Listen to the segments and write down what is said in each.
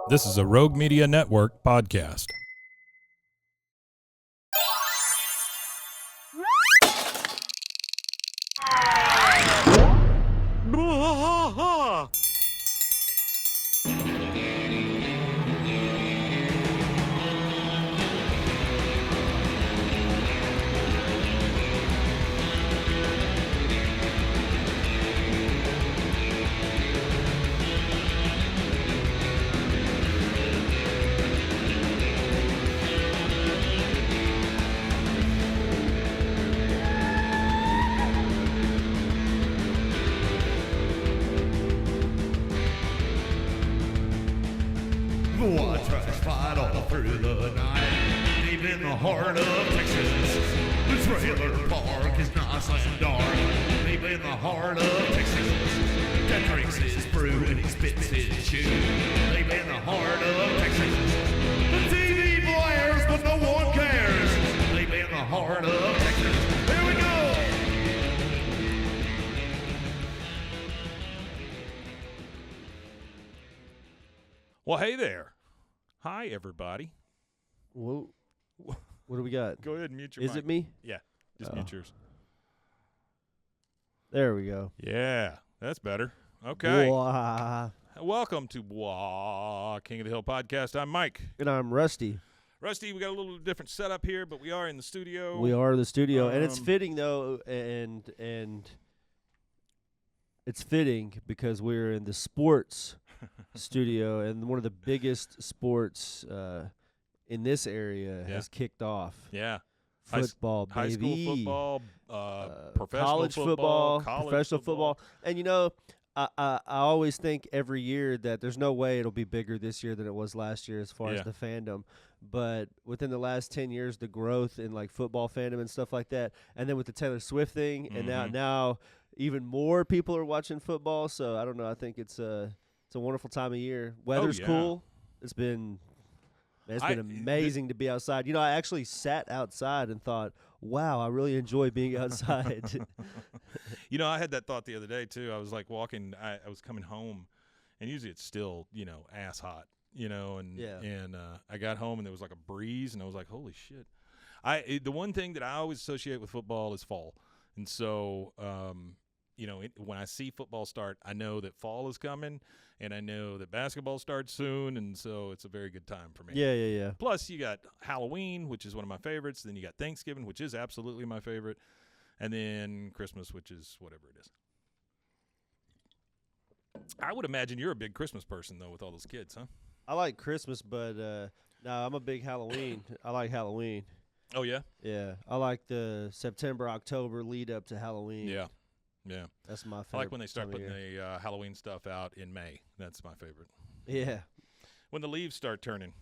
This is a Rogue Media Network podcast. Watch us fight all through the night, deep in the heart of Texas. The trailer park is nice and dark, deep in the heart of Texas. That drinks his brew and he spits his chew, deep in the heart of Texas. The TV blares, but no one cares, deep in the heart of Texas. Here we go! Well, hey there. Hi, everybody. Whoa. What do we got? Go ahead and mute your Is mic. it me? Yeah, just mute yours. There we go. Yeah, that's better. Okay. Wah. Welcome to King of the Hill podcast. I'm Mike. And I'm Rusty. Rusty, we got a little different setup here, but we are in the studio. We are in the studio, and it's Um, fitting though, and it's fitting because we're in the sports studio, and one of the biggest sports in this area Yeah. has kicked off. Yeah. Football, High baby. school football, professional college football, professional football. And you know, I always think every year that there's no way it'll be bigger this year than it was last year as far Yeah. as the fandom. But within the last 10 years, the growth in like football fandom and stuff like that, and then with the Taylor Swift thing, and now even more people are watching football. So I don't know. I think it's a wonderful time of year. Weather's yeah. cool. It's been amazing to be outside. You know, I actually sat outside and thought, wow, I really enjoy being outside. You know, I had that thought the other day, too. I was like walking, I was coming home, and usually it's still, ass hot, and I got home and there was like a breeze, and I was like, holy shit. The one thing that I always associate with football is fall. And so, when I see football start, I know that fall is coming, and I know that basketball starts soon, and so it's a very good time for me. Yeah. Plus, you got Halloween, which is one of my favorites. Then you got Thanksgiving, which is absolutely my favorite. And then Christmas, which is whatever it is. I would imagine you're a big Christmas person, though, with all those kids, huh? I like Christmas, but no, I'm a big Halloween. I like Halloween. Oh, yeah? Yeah. I like the September, October lead up to Halloween. Yeah. That's my favorite. I like when they start time of putting year. the Halloween stuff out in May. That's my favorite. Yeah. When the leaves start turning,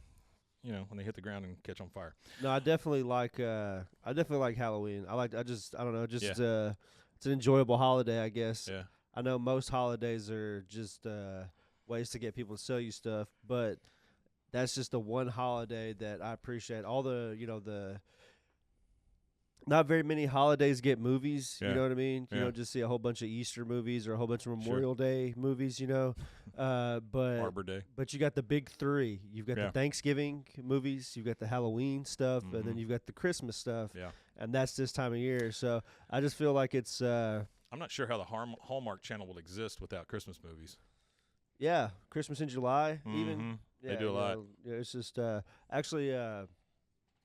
when they hit the ground and catch on fire. No, I definitely like Halloween. I don't know, Yeah. it's an enjoyable holiday, I guess. Yeah. I know most holidays are just ways to get people to sell you stuff, but that's just the one holiday that I appreciate. All the not very many holidays get movies, Yeah. you know what I mean? You Yeah. don't just see a whole bunch of Easter movies or a whole bunch of Memorial Day movies, but Arbor Day. but you got the big three. You've got Yeah. the Thanksgiving movies, you've got the Halloween stuff, and then you've got the Christmas stuff. Yeah. And that's this time of year. So I just feel like it's I'm not sure how the Hallmark Channel will exist without Christmas movies. Christmas in July even. They do a lot. It's just actually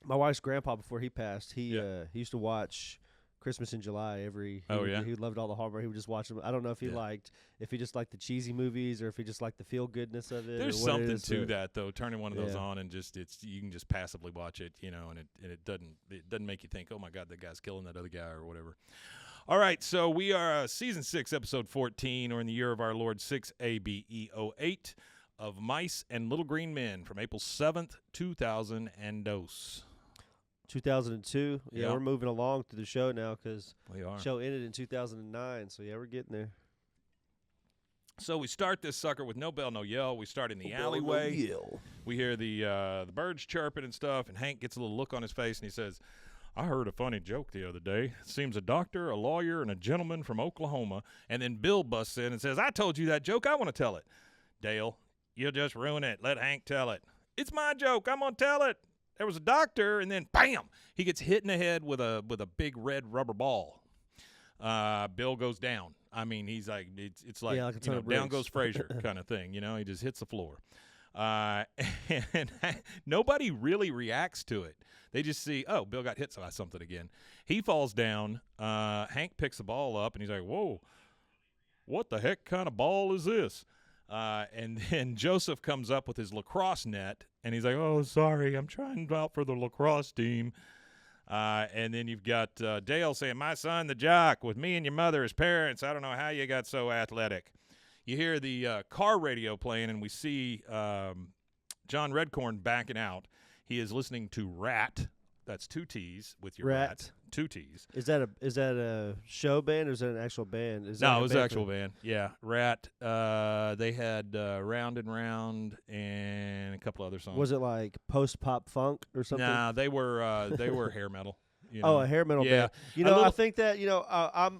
my wife's grandpa, before he passed, he used to watch Christmas in July he loved all the Hallmark. He would just watch them. I don't know if he just liked the cheesy movies or if he just liked the feel goodness of it. There's or what it something is, to but that, though. Turning one of those Yeah. on and you can just passively watch it, and it doesn't make you think, oh my God, that guy's killing that other guy or whatever. All right, so we are season 6, episode 14, or in the year of our Lord 6ABE08 of Mice and Little Green Men from April 7th, 2002. 2002. Yeah, Yeah. we're moving along through the show now because We are. the show ended in 2009. So yeah, we're getting there. So we start this sucker with no bell, no yell. We start in the alleyway. We hear the birds chirping and stuff, and Hank gets a little look on his face, and he says, I heard a funny joke the other day. It seems a doctor, a lawyer, and a gentleman from Oklahoma. And then Bill busts in and says, I told you that joke. I want to tell it. Dale, You'll just ruin it. Let Hank tell it. It's my joke. I'm going to tell it. There was a doctor, and then, bam, he gets hit in the head with a big red rubber ball. Bill goes down. I mean, he's like, it's like, down goes Frazier kind of thing. He just hits the floor. And nobody really reacts to it. They just see, oh, Bill got hit by something again. He falls down. Hank picks the ball up, and he's like, whoa, what the heck kind of ball is this? And then Joseph comes up with his lacrosse net, and he's like, oh, sorry, I'm trying out for the lacrosse team. And then you've got Dale saying, my son, the jock, with me and your mother as parents. I don't know how you got so athletic. You hear the car radio playing, and we see John Redcorn backing out. He is listening to Rat. That's 2 T's with your Rat. 2 T's. Is that a show band or is that an actual band? No, it was an actual band. Yeah, Rat. They had Round and Round and a couple other songs. Was it like post-pop funk or something? Nah, they were hair metal. Oh, a hair metal band. I think that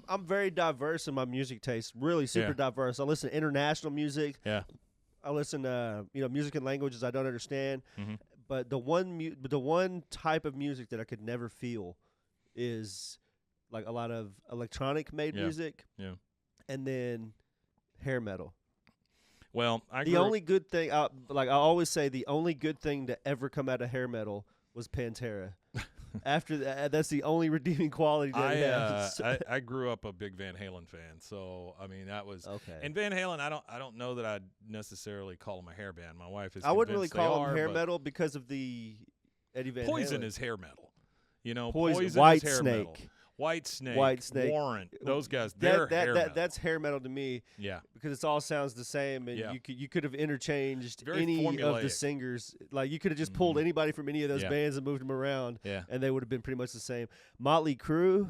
I'm very diverse in my music taste. Really super diverse. I listen to international music. Yeah. I listen to music in languages I don't understand. Mm-hmm. But the one type of music that I could never feel is like a lot of electronic made music. Yeah. And then hair metal. Well, only good thing, I always say, the only good thing to ever come out of hair metal was Pantera. After that, that's the only redeeming quality that it has. I grew up a big Van Halen fan, so I mean that was okay. And Van Halen, I don't know that I'd necessarily call them a hair band. My wife is. I wouldn't really call them hair metal because of the Eddie Van Poison Halen. Is hair metal. Poison White is hair Snake. metal. White Snake, Warrant, those guys, they're hair metal. That's hair metal to me. Yeah, because it all sounds the same, and you could have interchanged any formulaic. of the singers. Like you could have just pulled anybody from any of those bands and moved them around, and they would have been pretty much the same. Motley Crue,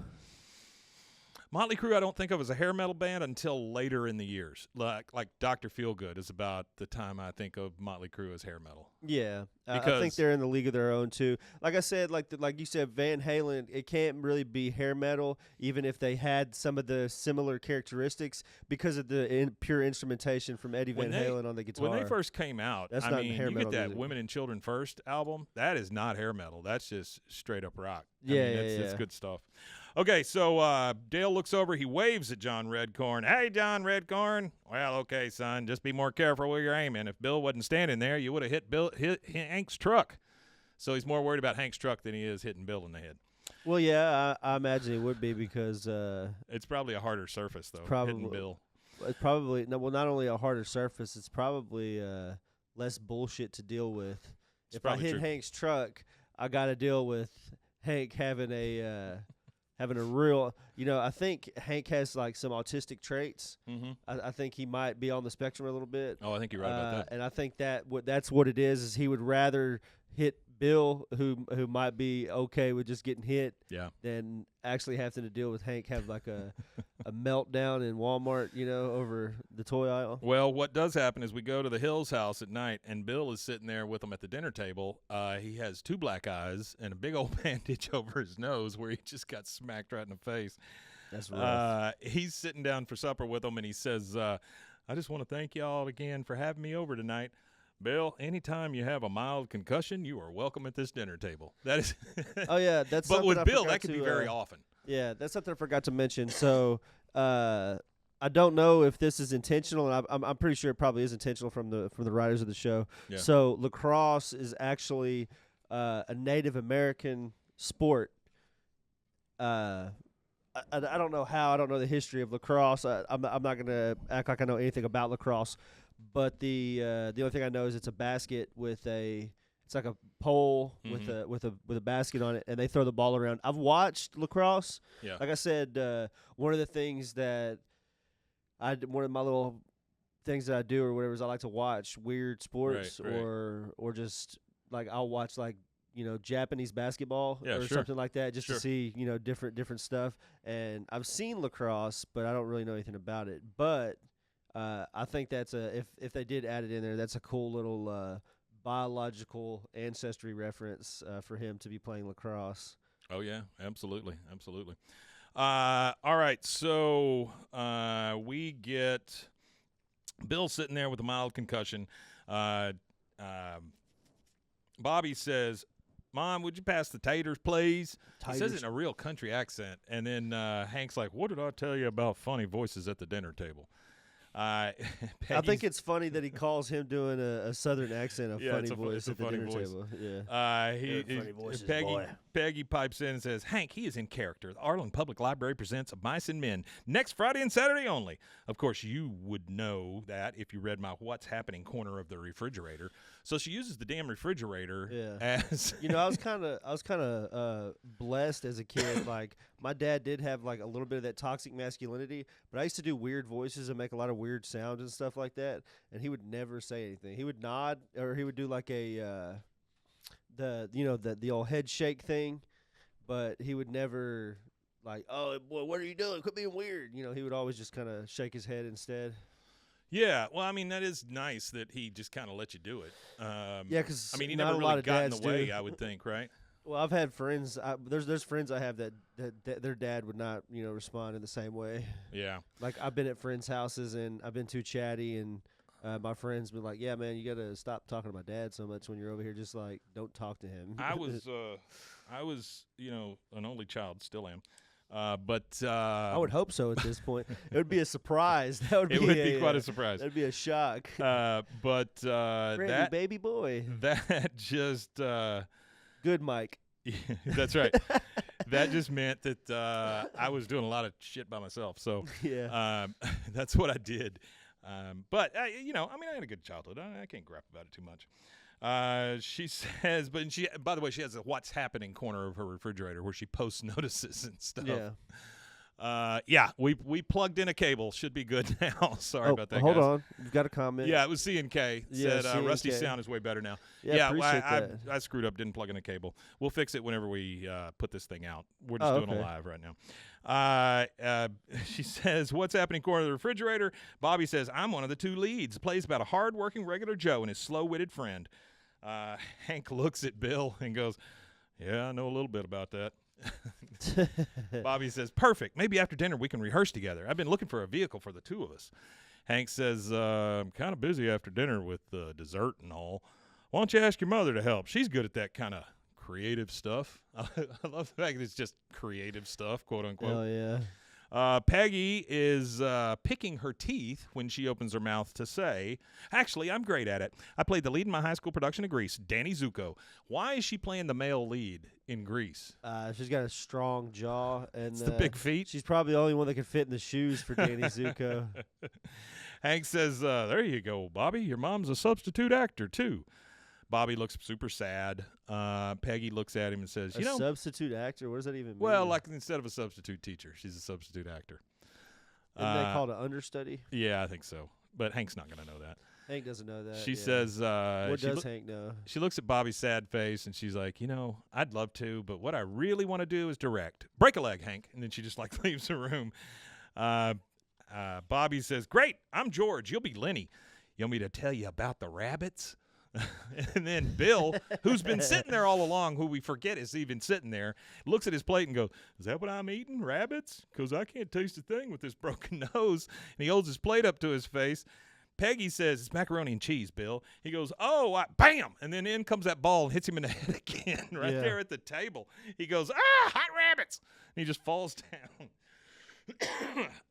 I don't think of as a hair metal band until later in the years. Like Dr. Feelgood is about the time I think of Motley Crue as hair metal. Yeah, I think they're in the league of their own too. Like I said, like you said, Van Halen, it can't really be hair metal, even if they had some of the similar characteristics because of the pure instrumentation from Eddie Van Halen on the guitar. When they first came out, that's not hair you metal get that music. Women and Children First album. That is not hair metal. That's just straight up rock. That's good stuff. Okay, so Dale looks over. He waves at John Redcorn. Hey, John Redcorn. Well, okay, son. Just be more careful where you're aiming. If Bill wasn't standing there, you would have hit Hank's truck. So he's more worried about Hank's truck than he is hitting Bill in the head. Well, yeah, I imagine it would be because it's probably a harder surface though. Hitting Bill. It's probably not only a harder surface. It's probably less bullshit to deal with. If I hit Hank's truck, I got to deal with Hank having a real, I think Hank has like some autistic traits. Mm-hmm. I think he might be on the spectrum a little bit. Oh, I think you're right about that. And I think that's what it is he would rather hit Bill, who might be okay with just getting hit, than actually having to deal with Hank have like a meltdown in Walmart, over the toy aisle. Well, what does happen is we go to the Hills house at night, and Bill is sitting there with them at the dinner table. He has 2 black eyes and a big old bandage over his nose where he just got smacked right in the face. That's rough. He's sitting down for supper with them, and he says, I just want to thank y'all again for having me over tonight. Bill, anytime you have a mild concussion, you are welcome at this dinner table. That is. Oh yeah, that's. But with Bill, that could be very often. Yeah, that's something I forgot to mention. So, I don't know if this is intentional, and I'm pretty sure it probably is intentional from the writers of the show. Yeah. So, lacrosse is actually a Native American sport. I don't know how. I don't know the history of lacrosse. I'm not going to act like I know anything about lacrosse. But the only thing I know is it's a basket it's like a pole with a basket on it, and they throw the ball around. I've watched lacrosse. Yeah. Like I said, one of the things that one of my little things that I do or whatever is I like to watch weird sports or just like I'll watch like Japanese basketball or something like that just to see different stuff. And I've seen lacrosse, but I don't really know anything about it. But I think that's if they did add it in there, that's a cool little biological ancestry reference for him to be playing lacrosse. Oh yeah, absolutely. All right, so we get Bill sitting there with a mild concussion. Bobby says, Mom, would you pass the taters, please? Taters. He says it in a real country accent. And then Hank's like, what did I tell you about funny voices at the dinner table? I think it's funny that he calls him doing a southern accent a funny voice at the dinner table. Yeah. Funny voices, Peggy pipes in and says, Hank, he is in character. The Arlen Public Library presents Of Mice and Men next Friday and Saturday only. Of course, you would know that if you read my What's Happening corner of the refrigerator. So she uses the damn refrigerator as I was kind of blessed as a kid. Like, my dad did have like a little bit of that toxic masculinity, but I used to do weird voices and make a lot of weird sounds and stuff like that, and he would never say anything. He would nod, or he would do like the old head shake thing, but he would never like, oh boy, what are you doing? Quit being weird. He would always just kind of shake his head instead. Yeah, well, I mean, that is nice that he just kind of let you do it. Because I mean, he never really got in the way, I would think, right? Well, I've had friends. There's friends I have that their dad would not respond in the same way. Yeah. Like, I've been at friends' houses and I've been too chatty, and my friends been like, "Yeah, man, you gotta stop talking to my dad so much when you're over here. Just like, don't talk to him." I was an only child, still am. But I would hope so at this point. It would be a surprise. It would be quite a surprise. That'd be a shock. But that baby boy. That just good, Mike. That's right. That just meant that I was doing a lot of shit by myself. So that's what I did. But I had a good childhood. I can't grap about it too much. She says, by the way, she has a What's Happening corner of her refrigerator where she posts notices and stuff. Yeah. We plugged in a cable. Should be good now. Sorry about that, hold guys. on. You've got a comment. Yeah, it was C&K. Yeah, said Rusty sound is way better now. Yeah, appreciate that. I screwed up, didn't plug in a cable. We'll fix it whenever we put this thing out. We're just doing it live right now. She says, What's Happening corner of the refrigerator? Bobby says, I'm one of the two leads. Plays about a hard-working regular Joe and his slow-witted friend. Hank looks at Bill and goes, yeah, I know a little bit about that. Bobby says, perfect. Maybe after dinner we can rehearse together. I've been looking for a vehicle for the two of us. Hank says, I'm kind of busy after dinner with dessert and all. Why don't you ask your mother to help? She's good at that kind of creative stuff. I love the fact that it's just creative stuff, quote unquote. Oh, yeah. Peggy is picking her teeth when she opens her mouth to say, actually, I'm great at it. I played the lead in my high school production of Grease, Danny Zuko. Why is she playing the male lead in Grease? She's got a strong jaw. And it's the big feet. She's probably the only one that can fit in the shoes for Danny Zuko. Hank says, there you go, Bobby. Your mom's a substitute actor, too. Bobby looks super sad. Peggy looks at him and says, substitute actor? What does that even mean? Well, like instead of a substitute teacher, she's a substitute actor. Isn't that called an understudy? Yeah, I think so. But Hank's not going to know that. Hank doesn't know that. She says, what does Hank know? She looks at Bobby's sad face and she's like, I'd love to, but what I really want to do is direct. Break a leg, Hank. And then she just like leaves the room. Bobby says, great, I'm George. You'll be Lenny. You want me to tell you about the rabbits? And then Bill, who's been sitting there all along, who we forget is even sitting there, looks at his plate and goes, is that what I'm eating, rabbits? Because I can't taste a thing with this broken nose. And he holds his plate up to his face. Peggy says, it's macaroni and cheese, Bill. He goes, bam! And then in comes that ball and hits him in the head again there at the table. He goes, hot rabbits! And he just falls down.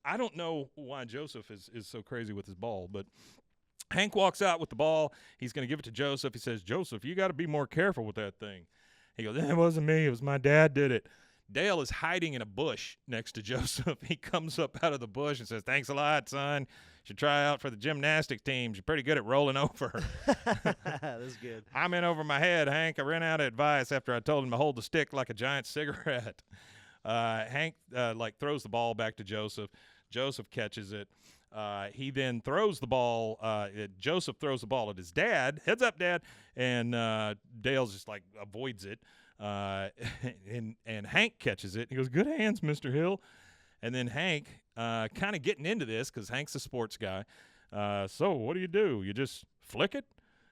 I don't know why Joseph is so crazy with his ball, but Hank walks out with the ball. He's going to give it to Joseph. He says, Joseph, you got to be more careful with that thing. He goes, it wasn't me. It was my dad did it. Dale is hiding in a bush next to Joseph. He comes up out of the bush and says, thanks a lot, son. You should try out for the gymnastics teams. You're pretty good at rolling over. That's good. I'm in over my head, Hank. I ran out of advice after I told him to hold the stick like a giant cigarette. Hank throws the ball back to Joseph. Joseph catches it. He then throws the ball. Joseph throws the ball at his dad. Heads up, Dad. And Dale's just like avoids it. And Hank catches it. He goes, good hands, Mr. Hill. And then Hank, kind of getting into this because Hank's a sports guy. So what do? You just flick it?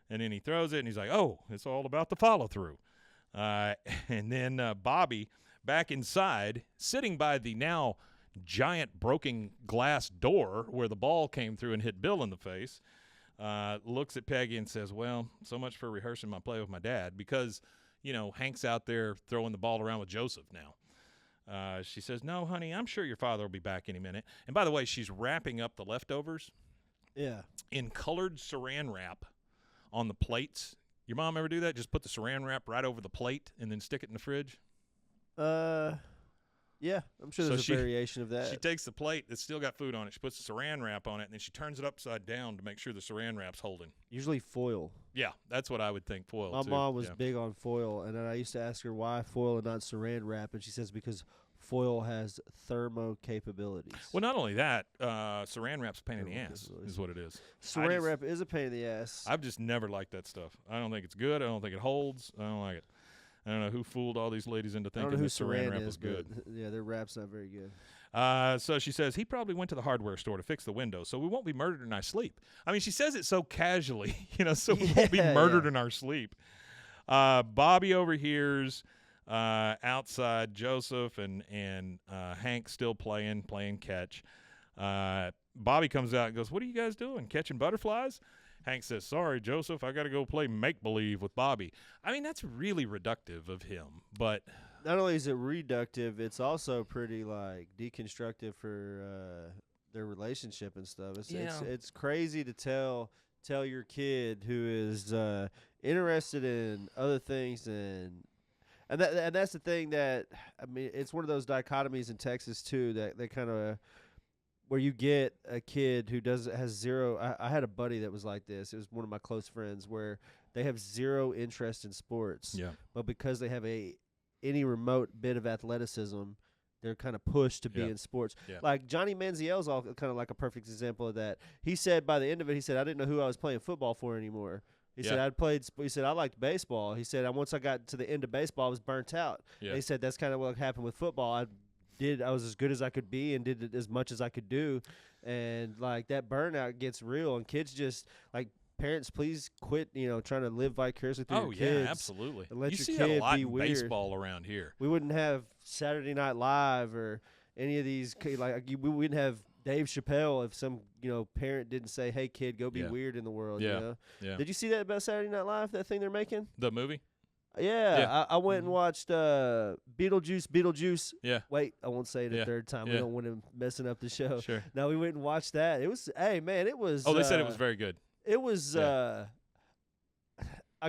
And then he throws it, and he's like, oh, it's all about the follow-through. And then Bobby, back inside, sitting by the now giant broken glass door where the ball came through and hit Bill in the face. looks at Peggy and says, well, so much for rehearsing my play with my dad, because, Hank's out there throwing the ball around with Joseph now. She says, no, honey, I'm sure your father will be back any minute. And by the way, she's wrapping up the leftovers in colored saran wrap on the plates. Your mom ever do that? Just put the saran wrap right over the plate and then stick it in the fridge? Yeah, I'm sure there's a variation of that. She takes the plate that's still got food on it. She puts the saran wrap on it, and then she turns it upside down to make sure the saran wrap's holding. Usually foil. Yeah, that's what I would think, foil, My mom was big on foil, and then I used to ask her why foil and not saran wrap, and she says because foil has thermo capabilities. Well, not only that, saran wrap's a pain in the ass is what it is. Saran wrap is a pain in the ass. I've just never liked that stuff. I don't think it's good. I don't think it holds. I don't like it. I don't know who fooled all these ladies into thinking that saran wrap was good. Yeah, their wrap's not very good. So she says, he probably went to the hardware store to fix the window, so we won't be murdered in our sleep. I mean, she says it so casually, so we won't be murdered in our sleep. Bobby overhears outside Joseph and Hank still playing catch. Bobby comes out and goes, what are you guys doing, catching butterflies? Hank says, sorry, Joseph, I got to go play make-believe with Bobby. I mean, that's really reductive of him, but not only is it reductive, it's also pretty, deconstructive for their relationship and stuff. It's crazy to tell your kid who is interested in other things and that's the thing that, I mean, it's one of those dichotomies in Texas, too, that they kind of – where you get a kid who has zero. I had a buddy that was like this. It was one of my close friends where they have zero interest in sports. Yeah. But because they have any remote bit of athleticism, they're kind of pushed to be in sports. Yeah. Like Johnny Manziel's all kind of like a perfect example of that. He said by the end of it, he said, I didn't know who I was playing football for anymore. He said, he said, I liked baseball. He said, once I got to the end of baseball, I was burnt out. Yeah. He said, that's kind of what happened with football. I was as good as I could be and did as much as I could do, and that burnout gets real, and kids just parents, please quit trying to live vicariously through your kids. Yeah, absolutely. And let you your see kid a lot be in weird. baseball around here. We wouldn't have Saturday Night Live or any of these we wouldn't have Dave Chappelle if some parent didn't say, hey kid, go be weird in the world. Yeah. Did you see that about Saturday Night Live, that thing they're making, the movie? Yeah. I went and watched Beetlejuice. Yeah. Wait, I won't say it a third time. We don't want him messing up the show. Sure. No, we went and watched that. It was, it was. Oh, they said it was very good. It was, I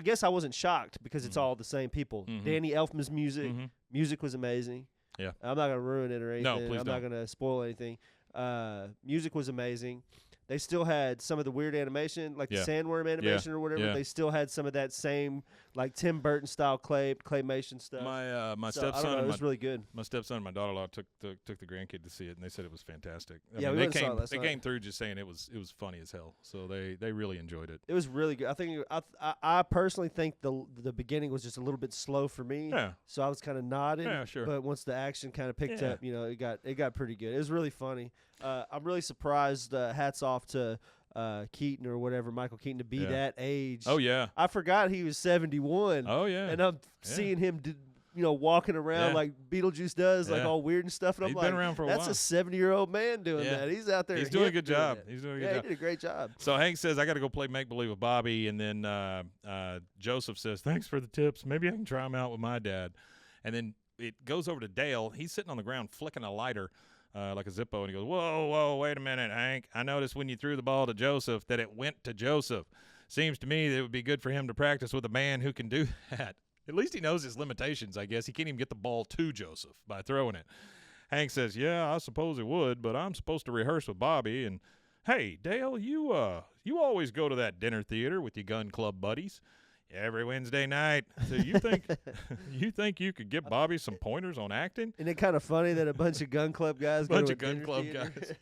guess I wasn't shocked because it's all the same people. Mm-hmm. Danny Elfman's music was amazing. Yeah. I'm not going to ruin it or anything. No, please I'm don't. not going to spoil anything. Music was amazing. They still had some of the weird animation, like the sandworm animation or whatever. Yeah. They still had some of that same, Tim Burton style claymation stuff. My stepson, it was really good. My stepson and my daughter-in-law took the grandkid to see it, and they said it was fantastic. I mean, they came through just saying it was funny as hell. So they really enjoyed it. It was really good. I think I personally think the beginning was just a little bit slow for me. Yeah. So I was kind of nodding. Yeah, sure. But once the action kind of picked up, it got pretty good. It was really funny. I'm really surprised. Hats off to Keaton or whatever, Michael Keaton, to be that age. Oh yeah. I forgot he was 71. Oh yeah. And I'm seeing him, walking around like Beetlejuice does, all weird and stuff. And He's I'm been around for a that's while. a 70-year-old man doing that. He's out there. He's doing a good job. He's doing a good job. He did a great job. So Hank says, I got to go play make-believe with Bobby. And then Joseph says, thanks for the tips. Maybe I can try them out with my dad. And then it goes over to Dale. He's sitting on the ground flicking a lighter like a Zippo. And he goes, whoa, wait a minute, Hank. I noticed when you threw the ball to Joseph that it went to Joseph. Seems to me that it would be good for him to practice with a man who can do that. At least he knows his limitations, I guess. He can't even get the ball to Joseph by throwing it. Hank says, yeah, I suppose it would, but I'm supposed to rehearse with Bobby. And, hey, Dale, you always go to that dinner theater with your gun club buddies every Wednesday night. So you think you could give Bobby some pointers on acting? Isn't it kind of funny that a bunch of gun club guys go to a gun club theater? guys.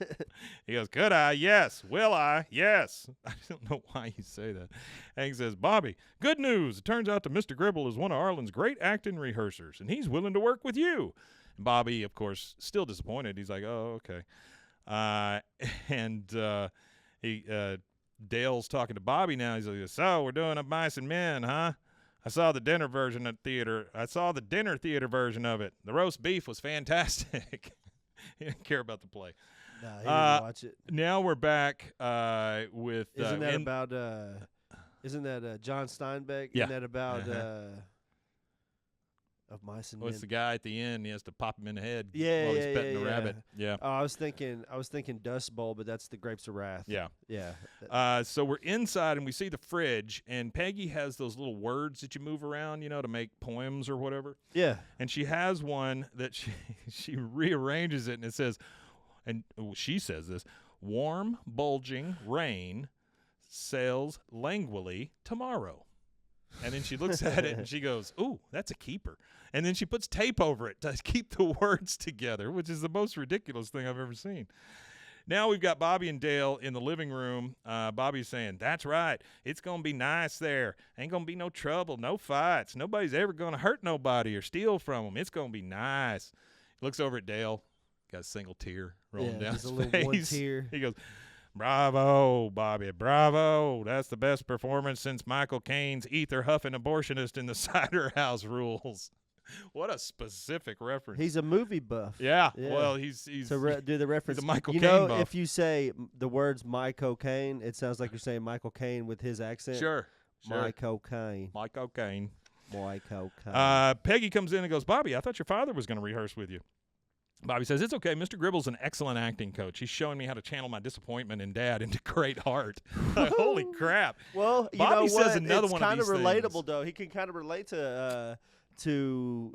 He goes, could I? Yes. Will I? Yes. I don't know why you say that. Hank says, Bobby, good news. It turns out that Mr. Gribble is one of Arlen's great acting rehearsers, and he's willing to work with you. And Bobby, of course, still disappointed. He's like, oh, okay. Dale's talking to Bobby now. He's like, so we're doing a Mice and Men, huh? I saw the dinner version at theater. I saw the dinner theater version of it. The roast beef was fantastic. He didn't care about the play. Nah, he didn't watch it. Now we're back with. Isn't that about? Isn't that John Steinbeck? Yeah. Isn't that about Of Mice and Men? It's the guy at the end. He has to pop him in the head. Yeah, while he's petting the rabbit. Yeah. Oh, I was thinking Dust Bowl, but that's the Grapes of Wrath. Yeah. Yeah. So we're inside and we see the fridge, and Peggy has those little words that you move around, to make poems or whatever. Yeah. And she has one that she rearranges it, and it says, and she says this: warm, bulging rain sails languidly tomorrow. And then she looks at it and she goes, "Ooh, that's a keeper." And then she puts tape over it to keep the words together, which is the most ridiculous thing I've ever seen. Now we've got Bobby and Dale in the living room. Bobby's saying, "That's right. It's going to be nice there. Ain't going to be no trouble, no fights. Nobody's ever going to hurt nobody or steal from them. It's going to be nice." He looks over at Dale. Got a single tear rolling down his face. One tear. He goes, "Bravo, Bobby, bravo. That's the best performance since Michael Caine's ether huffing abortionist in the cider house rules." What a specific reference. He's a movie buff. Yeah. Well, he's to do the reference. He's a Michael Caine buff. If you say the words Michael Caine, it sounds like you're saying Michael Caine with his accent. Sure. Michael Caine. Michael Caine. Michael Caine. Peggy comes in and goes, "Bobby, I thought your father was going to rehearse with you." Bobby says, "It's okay. Mr. Gribble's an excellent acting coach. He's showing me how to channel my disappointment in Dad into great art." Holy crap. Well, Bobby says says another one of kind these of relatable, things. Though. He can kind of relate to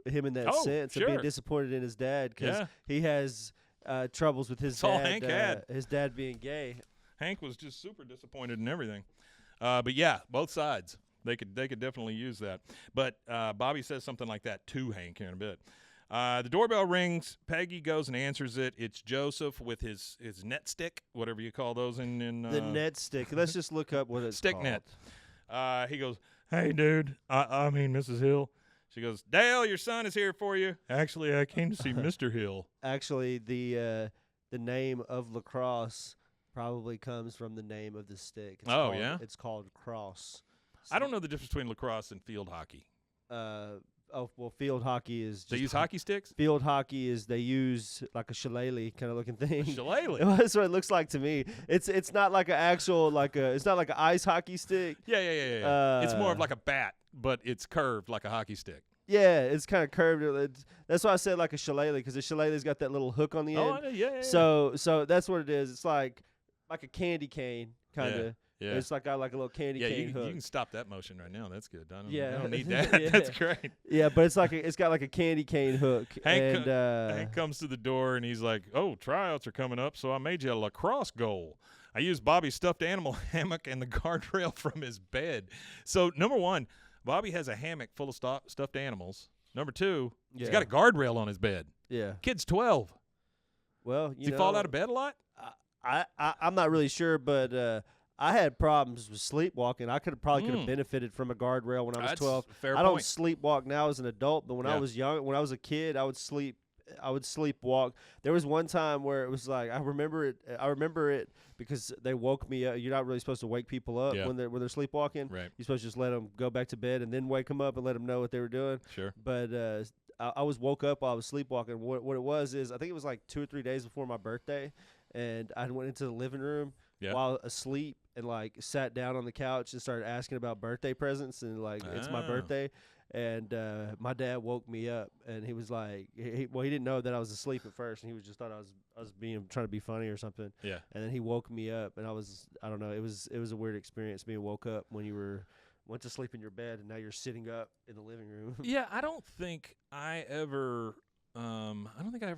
him in that sense sure. of being disappointed in his dad because he has troubles with his That's all dad. Hank had. His dad being gay. Hank was just super disappointed in everything. But yeah, both sides. They could definitely use that. But Bobby says something like that to Hank here in a bit. The doorbell rings. Peggy goes and answers it. It's Joseph with his net stick, whatever you call those in the net stick. Let's just look up what it's stick called. Net. He goes, "Hey, dude. I mean, Mrs. Hill." She goes, "Dale, your son is here for you." "Actually, I came to see Mr. Hill." Actually, the name of lacrosse probably comes from the name of the stick. Yeah? It's called cross. I don't know the difference between lacrosse and field hockey. Field hockey is just they use hockey sticks? Field hockey is they use like a shillelagh kind of looking thing. Shillelagh? That's what it looks like to me. It's not like an actual it's not like an ice hockey stick. Yeah. It's more of like a bat, but it's curved like a hockey stick. Yeah, it's kind of curved. That's why I said like a shillelagh because the shillelagh's got that little hook on the end. Oh, yeah. So that's what it is. It's like a candy cane kind of. Yeah. It's got like a little candy cane hook. You can stop that motion right now. That's good. I don't need that. Yeah. That's great. Yeah, but it's got like a candy cane hook. Hank comes to the door and he's like, "Oh, tryouts are coming up, so I made you a lacrosse goal. I used Bobby's stuffed animal hammock and the guardrail from his bed." So, number one, Bobby has a hammock full of stuffed animals. Number two, he's got a guardrail on his bed. Yeah. Kid's 12. Well, Does he fall out of bed a lot? I'm not really sure, but I had problems with sleepwalking. I could have benefited from a guardrail when I was 12. Fair I don't point. sleepwalk now as an adult, but when I was young, when I was a kid, I would sleepwalk. There was one time where it was like I remember it because they woke me up. You're not really supposed to wake people up when they're sleepwalking. Right. You're supposed to just let them go back to bed and then wake them up and let them know what they were doing. Sure. But I was woke up while I was sleepwalking. What it was is I think it was like 2 or 3 days before my birthday, and I went into the living room while asleep and like sat down on the couch and started asking about birthday presents and like it's my birthday. And my dad woke me up, and he was like, he didn't know that I was asleep at first, and he just thought I was trying to be funny or something. Yeah. And then he woke me up, and I don't know, it was a weird experience being woke up when you went to sleep in your bed, and now you're sitting up in the living room. Yeah, I don't think I ever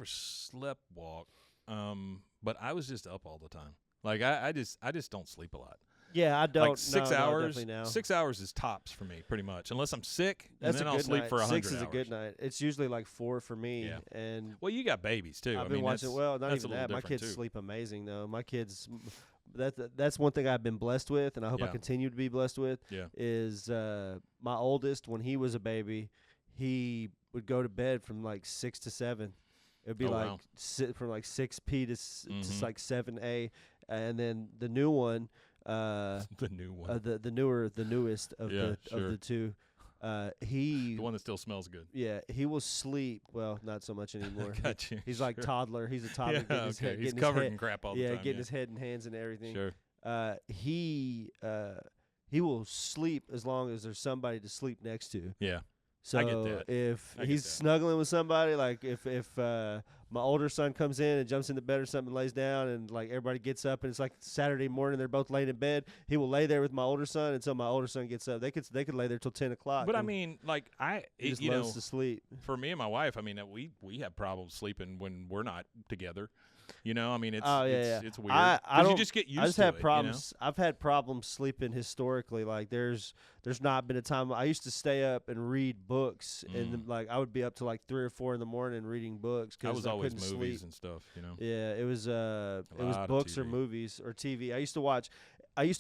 slept walk, but I was just up all the time. Like I just don't sleep a lot. Yeah, I don't. Like 6 hours. No. 6 hours is tops for me, pretty much. Unless I'm sick, That's and then a I'll good sleep night. for 100 6 is hours. a good night. It's usually like 4 for me. Yeah. And Well, you got babies too. I've been watching. Well, not that's even a little that. My different, kids too. sleep amazing though. My kids. That's one thing I've been blessed with, and I hope I continue to be blessed with. Yeah. Is my oldest when he was a baby, he would go to bed from like 6 to 7. It would be from like 6 p to like 7 a, and then the new one. The new one. The newest of the two. The one that still smells good. Yeah, he will sleep. Well, not so much anymore. Got you. He's like toddler. He's a toddler. Yeah, okay. He's covered in crap all the time. Getting his head and hands and everything. Sure. He will sleep as long as there's somebody to sleep next to. Yeah. So I get that. if he's snuggling with somebody, like if my older son comes in and jumps into bed or something, lays down, and like everybody gets up, and it's like Saturday morning, they're both laying in bed. He will lay there with my older son until my older son gets up. They could lay there till 10 o'clock. But I mean, like he just loves to sleep. For me and my wife, I mean, we have problems sleeping when we're not together. You know, I mean, it's weird. You just get used to it. I just have problems. You know? I've had problems sleeping historically. Like there's not been a time. I used to stay up and read books, and like I would be up to like 3 or 4 in the morning reading books because I was always couldn't movies sleep. And stuff. You know. Yeah, it was books or movies or TV. I used to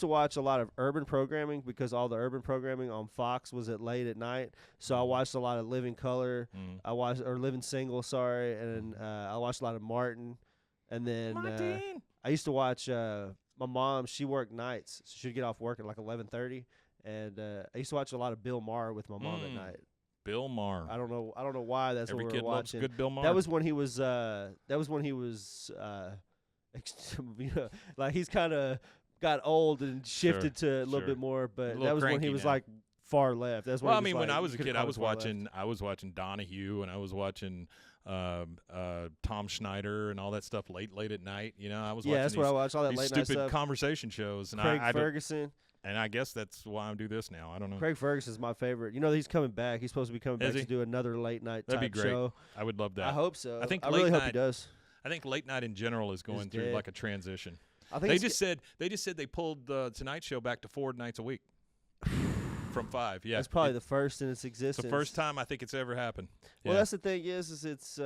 watch a lot of urban programming because all the urban programming on Fox was at late at night. So I watched a lot of Living Color. Living Single. Sorry, and I watched a lot of Martin. And then I used to watch my mom. She worked nights, so she'd get off work at like 11:30, and I used to watch a lot of Bill Maher with my mom at night. Bill Maher. I don't know why that's Every what kid we were watching. Loves good Bill Maher. That was when he was. Like he's kind of got old and shifted to a little bit more, but that was when he was like far left. That's when when I was a kid, I was watching Donahue, and I was watching Tom Schneider and all that stuff late at night. You know, I was watching that's what I watched, all that late night stupid stuff. Conversation shows. And Craig Ferguson. And I guess that's why I do this now. I don't know. Craig Ferguson's my favorite. You know, he's coming back. He's supposed to be coming back to do another late night That'd type be great. show. I would love that. I hope so. I really hope he does. I think late night in general is going through like a transition. I think they just said they pulled the Tonight Show back to 4 nights a week. From 5, yeah. It's probably the first in its existence. It's the first time I think it's ever happened. Well, that's the thing is it's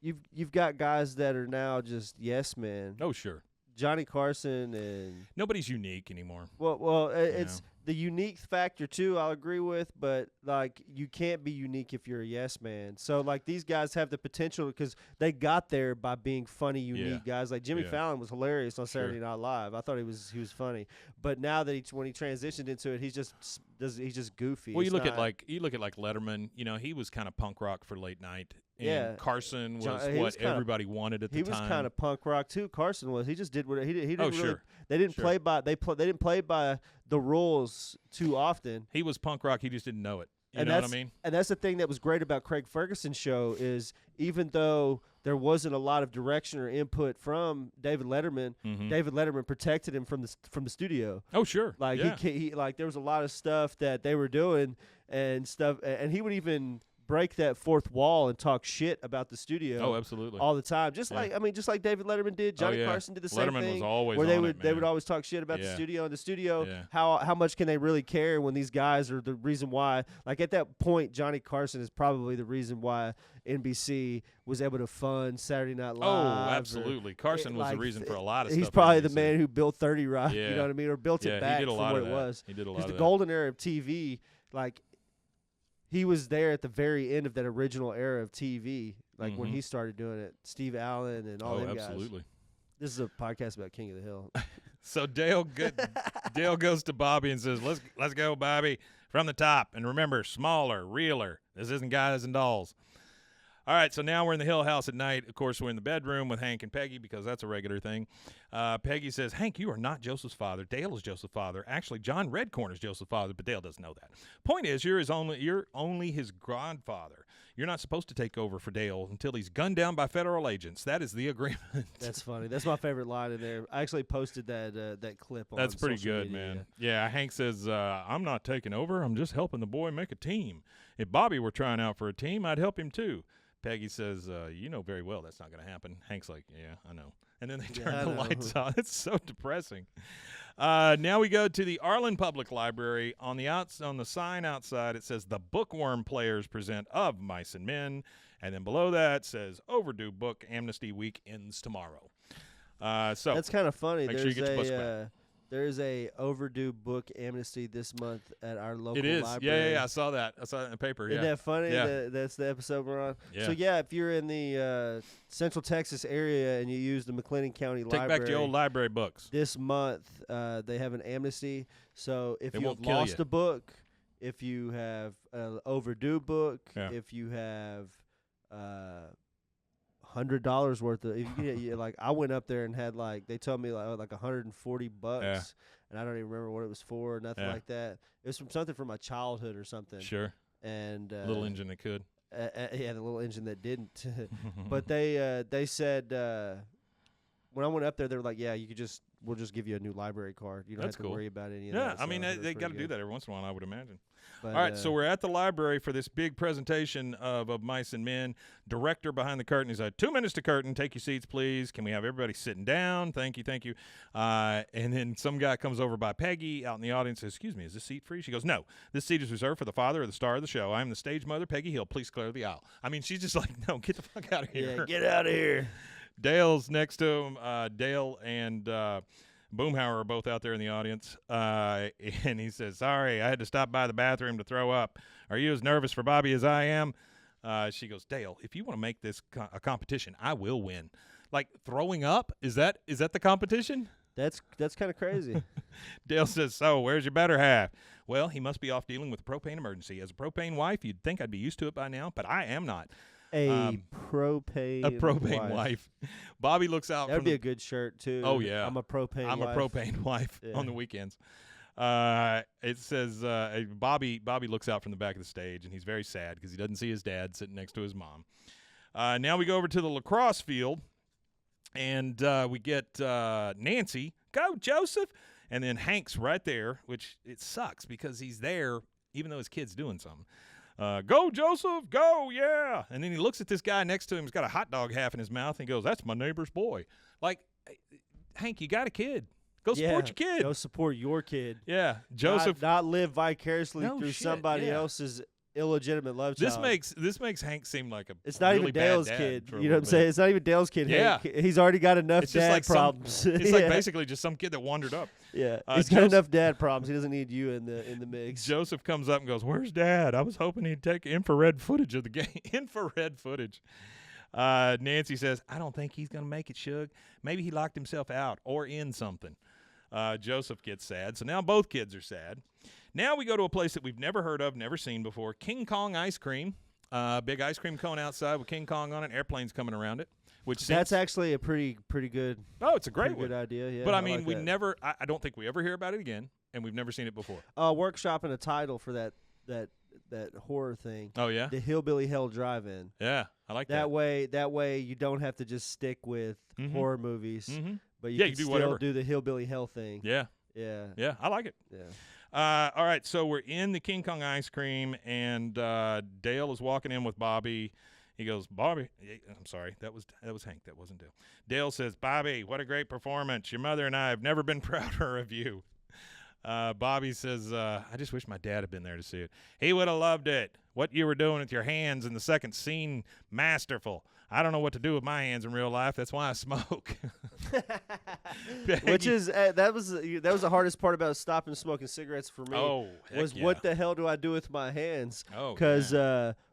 you've got guys that are now just yes men. Oh, sure. Johnny Carson and nobody's unique anymore. Well, it's the unique factor too. I'll agree with, but like you can't be unique if you're a yes man. So like these guys have the potential because they got there by being funny, unique guys. Like Jimmy Fallon was hilarious on Saturday Night Live. I thought he was funny, but now that when he transitioned into it, he's just goofy. Well, you look at Letterman. You know, he was kind of punk rock for late night. And Carson was what everybody wanted at the time. He was kind of punk rock too. Carson was. He just did what he didn't really. They didn't play by they didn't play by the rules too often. He was punk rock. He just didn't know it. You know what I mean? And that's the thing that was great about Craig Ferguson's show is even though there wasn't a lot of direction or input from David Letterman, David Letterman protected him from the studio. Oh, sure. Like he like there was a lot of stuff that they were doing and stuff, and he would even break that fourth wall and talk shit about the studio. Oh, absolutely. All the time. Just like David Letterman did. Johnny Carson did the same thing. Was always where they would always talk shit about the studio. And the studio, how much can they really care when these guys are the reason why? Like at that point, Johnny Carson is probably the reason why NBC was able to fund Saturday Night Live. Oh, absolutely. Carson was the reason for a lot of stuff. He's probably the man who built 30 Rock. Yeah. You know what I mean? Or built it back from what it was. He did a lot of that. Because the golden era of TV, like. He was there at the very end of that original era of TV, like when he started doing it. Steve Allen and all them guys. Absolutely. This is a podcast about King of the Hill. So Dale goes to Bobby and says, "Let's go, Bobby, from the top. And remember, smaller, realer. This isn't guys and dolls." All right, so now we're in the Hill house at night. Of course, we're in the bedroom with Hank and Peggy because that's a regular thing. Peggy says, "Hank, you are not Joseph's father. Dale is Joseph's father. Actually, John Redcorn is Joseph's father, but Dale doesn't know that. Point is, you're only his grandfather. You're not supposed to take over for Dale until he's gunned down by federal agents. That is the agreement." That's funny. That's my favorite line in there. I actually posted that clip on That's pretty social good, media. man. Yeah, Hank says, "I'm not taking over. I'm just helping the boy make a team. If Bobby were trying out for a team, I'd help him too." Peggy says, "You know very well that's not going to happen." Hank's like, "Yeah, I know." And then they turn the lights on. It's so depressing. Now we go to the Arlen Public Library. On the sign outside, it says, "The Bookworm Players present Of Mice and Men." And then below that says, "Overdue book amnesty week ends tomorrow." So that's kind of funny. Make sure you get your books back. There's a overdue book amnesty this month at our local library. It is. Yeah. I saw that. I saw it in the paper. Isn't that funny? Yeah. That's the episode we're on. Yeah. So, if you're in the Central Texas area and you use the McLennan County Library. Take back the old library books. This month, they have an amnesty. So, if They you've won't kill lost you. a book, if you have an overdue book, if you have $100 worth of, if you get, like I went up there and had like they told me like $140, and I don't even remember what it was for, nothing like that. It was from something from my childhood or something. Sure. And little engine that could. Yeah, the little engine that didn't. But they said when I went up there, they were like, yeah, we'll just give you a new library card. You don't have to worry about any of that. Yeah, I mean, they got to do that every once in a while, I would imagine. But, all right, so we're at the library for this big presentation of Mice and Men. Director behind the curtain. He's like, 2 minutes to curtain. Take your seats, please. Can we have everybody sitting down? Thank you, thank you. And then some guy comes over by Peggy out in the audience and says, excuse me, is this seat free? She goes, no, this seat is reserved for the father or the star of the show. I am the stage mother, Peggy Hill. Please clear the aisle. I mean, she's just like, no, get the fuck out of here. Yeah, get out of here. Dale's next to him. Dale and Boomhauer are both out there in the audience. And he says, sorry, I had to stop by the bathroom to throw up. Are you as nervous for Bobby as I am? She goes, Dale, if you want to make this a competition, I will win. Like throwing up? Is that the competition? That's kind of crazy. Dale says, so where's your better half? Well, he must be off dealing with a propane emergency. As a propane wife, you'd think I'd be used to it by now, but I am not. A propane wife. Bobby looks out. That'd be a good shirt too. Oh yeah, I'm a propane wife on the weekends. It says Bobby looks out from the back of the stage and he's very sad because he doesn't see his dad sitting next to his mom. Now we go over to the lacrosse field and we get Nancy, go Joseph, and then Hank's right there, which it sucks because he's there even though his kid's doing something. Go, Joseph, go, yeah. And then he looks at this guy next to him. He's got a hot dog half in his mouth. And he goes, that's my neighbor's boy. Like, Hank, you got a kid. Go support your kid. Go support your kid. Yeah. Joseph. Not live vicariously through somebody else's illegitimate love child. This makes Hank seem like it's not really even Dale's bad kid. You know what I'm saying? It's not even Dale's kid. Yeah. Hank. He's already got enough it's dad like problems. It's like basically just some kid that wandered up. Yeah. He's got enough dad problems. He doesn't need you in the mix. Joseph comes up and goes, where's Dad? I was hoping he'd take infrared footage of the game. Infrared footage. Nancy says, I don't think he's going to make it, Shug. Maybe he locked himself out or in something. Joseph gets sad. So now both kids are sad. Now we go to a place that we've never heard of, never seen before, King Kong Ice Cream. Big ice cream cone outside with King Kong on it, airplanes coming around it. That's actually a pretty good. Oh, it's a great one. Good idea. Yeah, but I mean, I don't think we ever hear about it again, and we've never seen it before. Workshopping a title for that horror thing. Oh yeah, the Hillbilly Hell Drive-In. Yeah, I like that. That way you don't have to just stick with horror movies, but you can do still whatever. Do the Hillbilly Hell thing. Yeah, I like it. Yeah. All right, so we're in the King Kong Ice Cream, and Dale is walking in with Bobby. He goes, Bobby, I'm sorry, that was Hank, that wasn't Dale. Dale says, Bobby, what a great performance. Your mother and I have never been prouder of you. Bobby says, I just wish my dad had been there to see it. He would have loved it. What you were doing with your hands in the second scene, masterful. I don't know what to do with my hands in real life. That's why I smoke. Which is that was the hardest part about stopping smoking cigarettes for me. Oh, what the hell do I do with my hands? Oh, because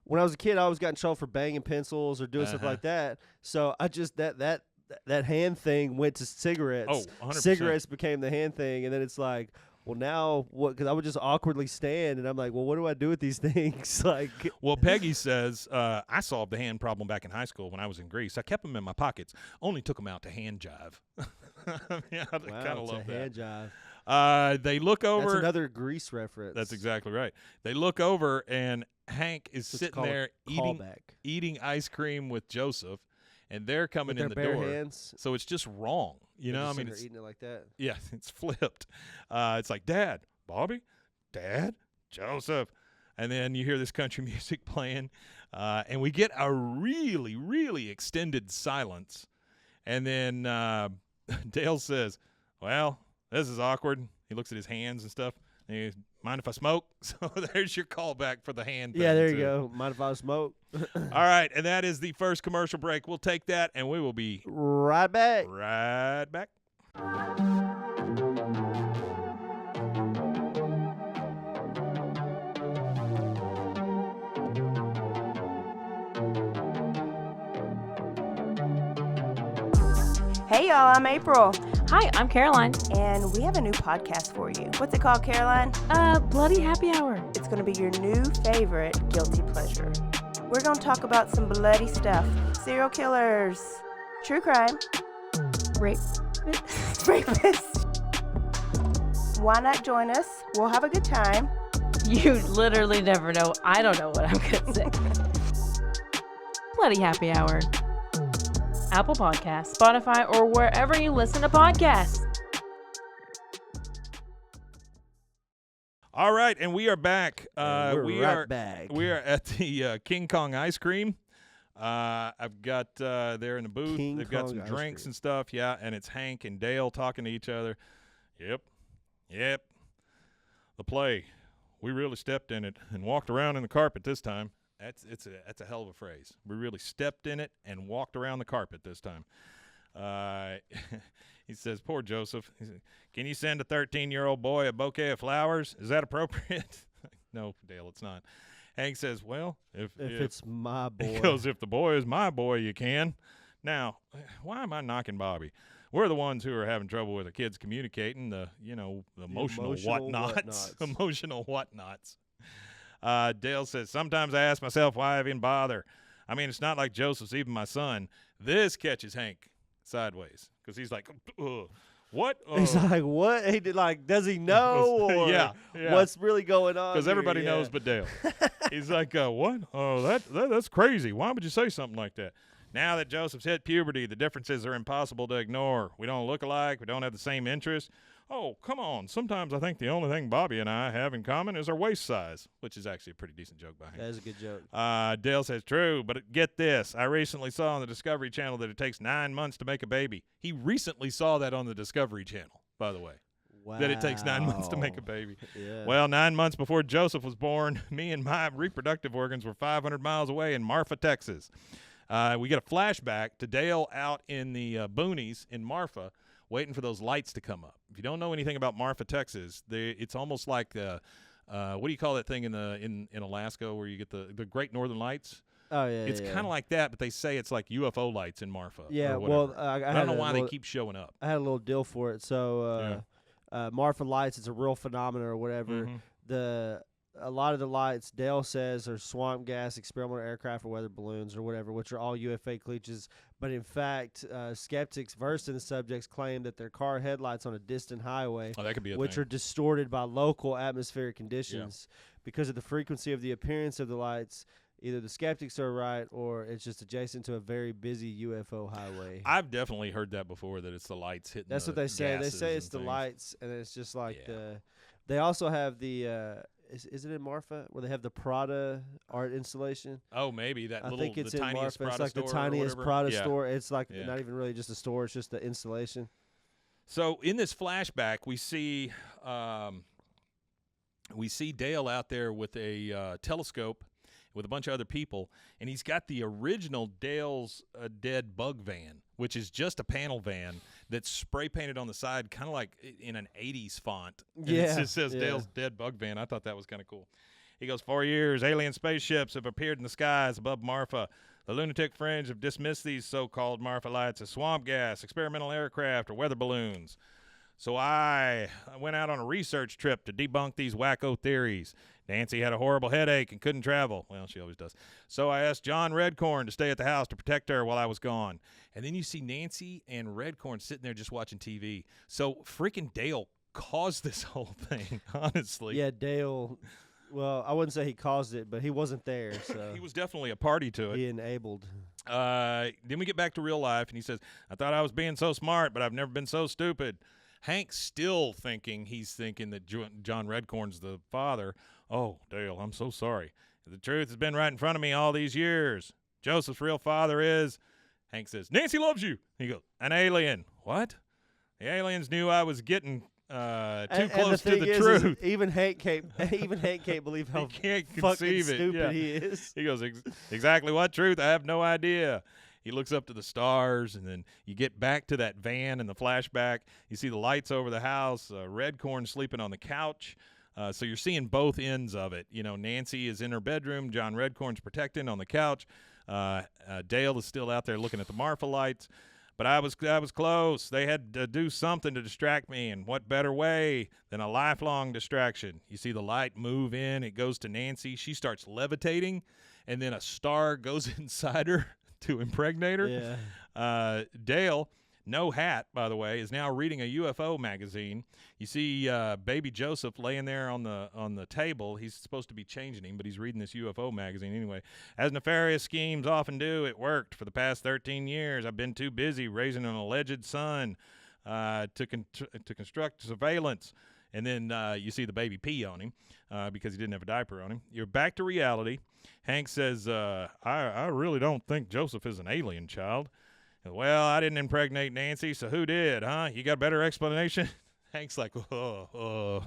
when I was a kid, I always got in trouble for banging pencils or doing stuff like that. So I just that hand thing went to cigarettes. Oh, 100%. Cigarettes became the hand thing, and then it's like, well, now what? Because I would just awkwardly stand, and I'm like, well, what do I do with these things? Like, well, Peggy says, I solved the hand problem back in high school when I was in Greece. I kept them in my pockets, only took them out to hand jive. Yeah, I kind of love that. Hand jive. They look over. That's another Grease reference. That's exactly right. They look over, and Hank is sitting there eating ice cream with Joseph. And they're coming in the door, hands. So it's just wrong. You know, I mean, it's eating it like that. Yeah, it's flipped. It's like Dad, Bobby, Dad, Joseph, and then you hear this country music playing, and we get a really, really extended silence, and then Dale says, "Well, this is awkward." He looks at his hands and stuff. And he goes, mind if I smoke? So there's your callback for the hand thing. Yeah, there you go. Mind if I smoke? All right, and that is the first commercial break. We'll take that, and we will be right back. Right back. Hey y'all, I'm April. Hi, I'm Caroline. And we have a new podcast for you. What's it called, Caroline? Bloody Happy Hour. It's going to be your new favorite guilty pleasure. We're going to talk about some bloody stuff. Serial killers, true crime, rapists. Why not join us? We'll have a good time. You literally never know. I don't know what I'm going to say. Bloody Happy Hour. Apple Podcasts, Spotify, or wherever you listen to podcasts. All right, and we are back. We are back. We are at the King Kong ice cream. I've got there in the booth. They've got some drinks and stuff. Yeah, and it's Hank and Dale talking to each other. Yep. The play. We really stepped in it and walked around in the carpet this time. That's a hell of a phrase. We really stepped in it and walked around the carpet this time. He says, poor Joseph. He says, can you send a 13-year-old boy a bouquet of flowers? Is that appropriate? No, Dale, it's not. Hank says, well, if it's my boy. He goes, if the boy is my boy, you can. Now, why am I knocking Bobby? We're the ones who are having trouble with the kids communicating, the emotional whatnots. Emotional whatnots. Dale says, sometimes I ask myself why I even bother. I mean, it's not like Joseph's even my son. This catches Hank sideways because he's like, what? He's like, what? He did does he know? Or yeah. What's really going on? Because everybody knows but Dale. He's like, what? Oh, that's crazy. Why would you say something like that? Now that Joseph's hit puberty, the differences are impossible to ignore. We don't look alike. We don't have the same interests. Oh, come on. Sometimes I think the only thing Bobby and I have in common is our waist size, which is actually a pretty decent joke by him. That is a good joke. Dale says, true, but get this. I recently saw on the Discovery Channel that it takes 9 months to make a baby. He recently saw that on the Discovery Channel, by the way. Wow. That it takes 9 months to make a baby. Yeah. Well, 9 months before Joseph was born, me and my reproductive organs were 500 miles away in Marfa, Texas. We get a flashback to Dale out in the boonies in Marfa, waiting for those lights to come up. If you don't know anything about Marfa, Texas, it's almost like what do you call that thing in Alaska where you get the Great Northern Lights? Oh yeah, it's kind of like that, but they say it's like UFO lights in Marfa. Yeah, well, I don't know why they keep showing up. I had a little deal for it. So Marfa lights, it's a real phenomenon or whatever. Mm-hmm. A lot of the lights, Dale says, are swamp gas, experimental aircraft, or weather balloons, or whatever, which are all UFO glitches. But in fact, skeptics versed in the subjects claim that they're car headlights on a distant highway, that could be a which thing. are distorted by local atmospheric conditions. Because of the frequency of the appearance of the lights, either the skeptics are right or it's just adjacent to a very busy UFO highway. I've definitely heard that before, that it's the lights hitting. That's what they say. They say it's the lights, and it's just like they also have the is it in Marfa where they have the Prada art installation? Oh, maybe that. I think it's the in tiniest Marfa. Prada it's like the store tiniest Prada store. It's like not even really just a store. It's just the installation. So in this flashback, we see Dale out there with a telescope with a bunch of other people, and he's got the original Dale's Dead Bug van, which is just a panel van that's spray painted on the side, kind of like in an 80s font. And it just says Dale's Dead Bug van. I thought that was kind of cool. He goes, 4 years, alien spaceships have appeared in the skies above Marfa. The lunatic fringe have dismissed these so-called Marfa lights as swamp gas, experimental aircraft, or weather balloons. So I went out on a research trip to debunk these wacko theories. Nancy had a horrible headache and couldn't travel. Well, she always does. So I asked John Redcorn to stay at the house to protect her while I was gone. And then you see Nancy and Redcorn sitting there just watching TV. So freaking Dale caused this whole thing, honestly. Yeah, Dale. Well, I wouldn't say he caused it, but he wasn't there. So he was definitely a party to it. He enabled. Then we get back to real life, and he says, I thought I was being so smart, but I've never been so stupid. Hank's still thinking that John Redcorn's the father. Oh, Dale, I'm so sorry. The truth has been right in front of me all these years. Joseph's real father is. Hank says, Nancy loves you. He goes, an alien. What? The aliens knew I was getting too close to the truth. Even Hank can't believe how fucking stupid he is. He goes, exactly what truth? I have no idea. He looks up to the stars, and then you get back to that van in the flashback. You see the lights over the house, Redcorn sleeping on the couch. So you're seeing both ends of it. You know, Nancy is in her bedroom. John Redcorn's protecting on the couch. Dale is still out there looking at the Marfa lights. But I was close. They had to do something to distract me, and what better way than a lifelong distraction? You see the light move in. It goes to Nancy. She starts levitating, and then a star goes inside her to impregnate her. Yeah. Dale, no hat, by the way, is now reading a UFO magazine. You see baby Joseph laying there on the table. He's supposed to be changing him, but he's reading this UFO magazine anyway. As nefarious schemes often do, it worked. For the past 13 years, I've been too busy raising an alleged son to construct surveillance. And then you see the baby pee on him because he didn't have a diaper on him. You're back to reality. Hank says, I really don't think Joseph is an alien child. Well, I didn't impregnate Nancy, so who did, huh? You got a better explanation? Hank's like, well,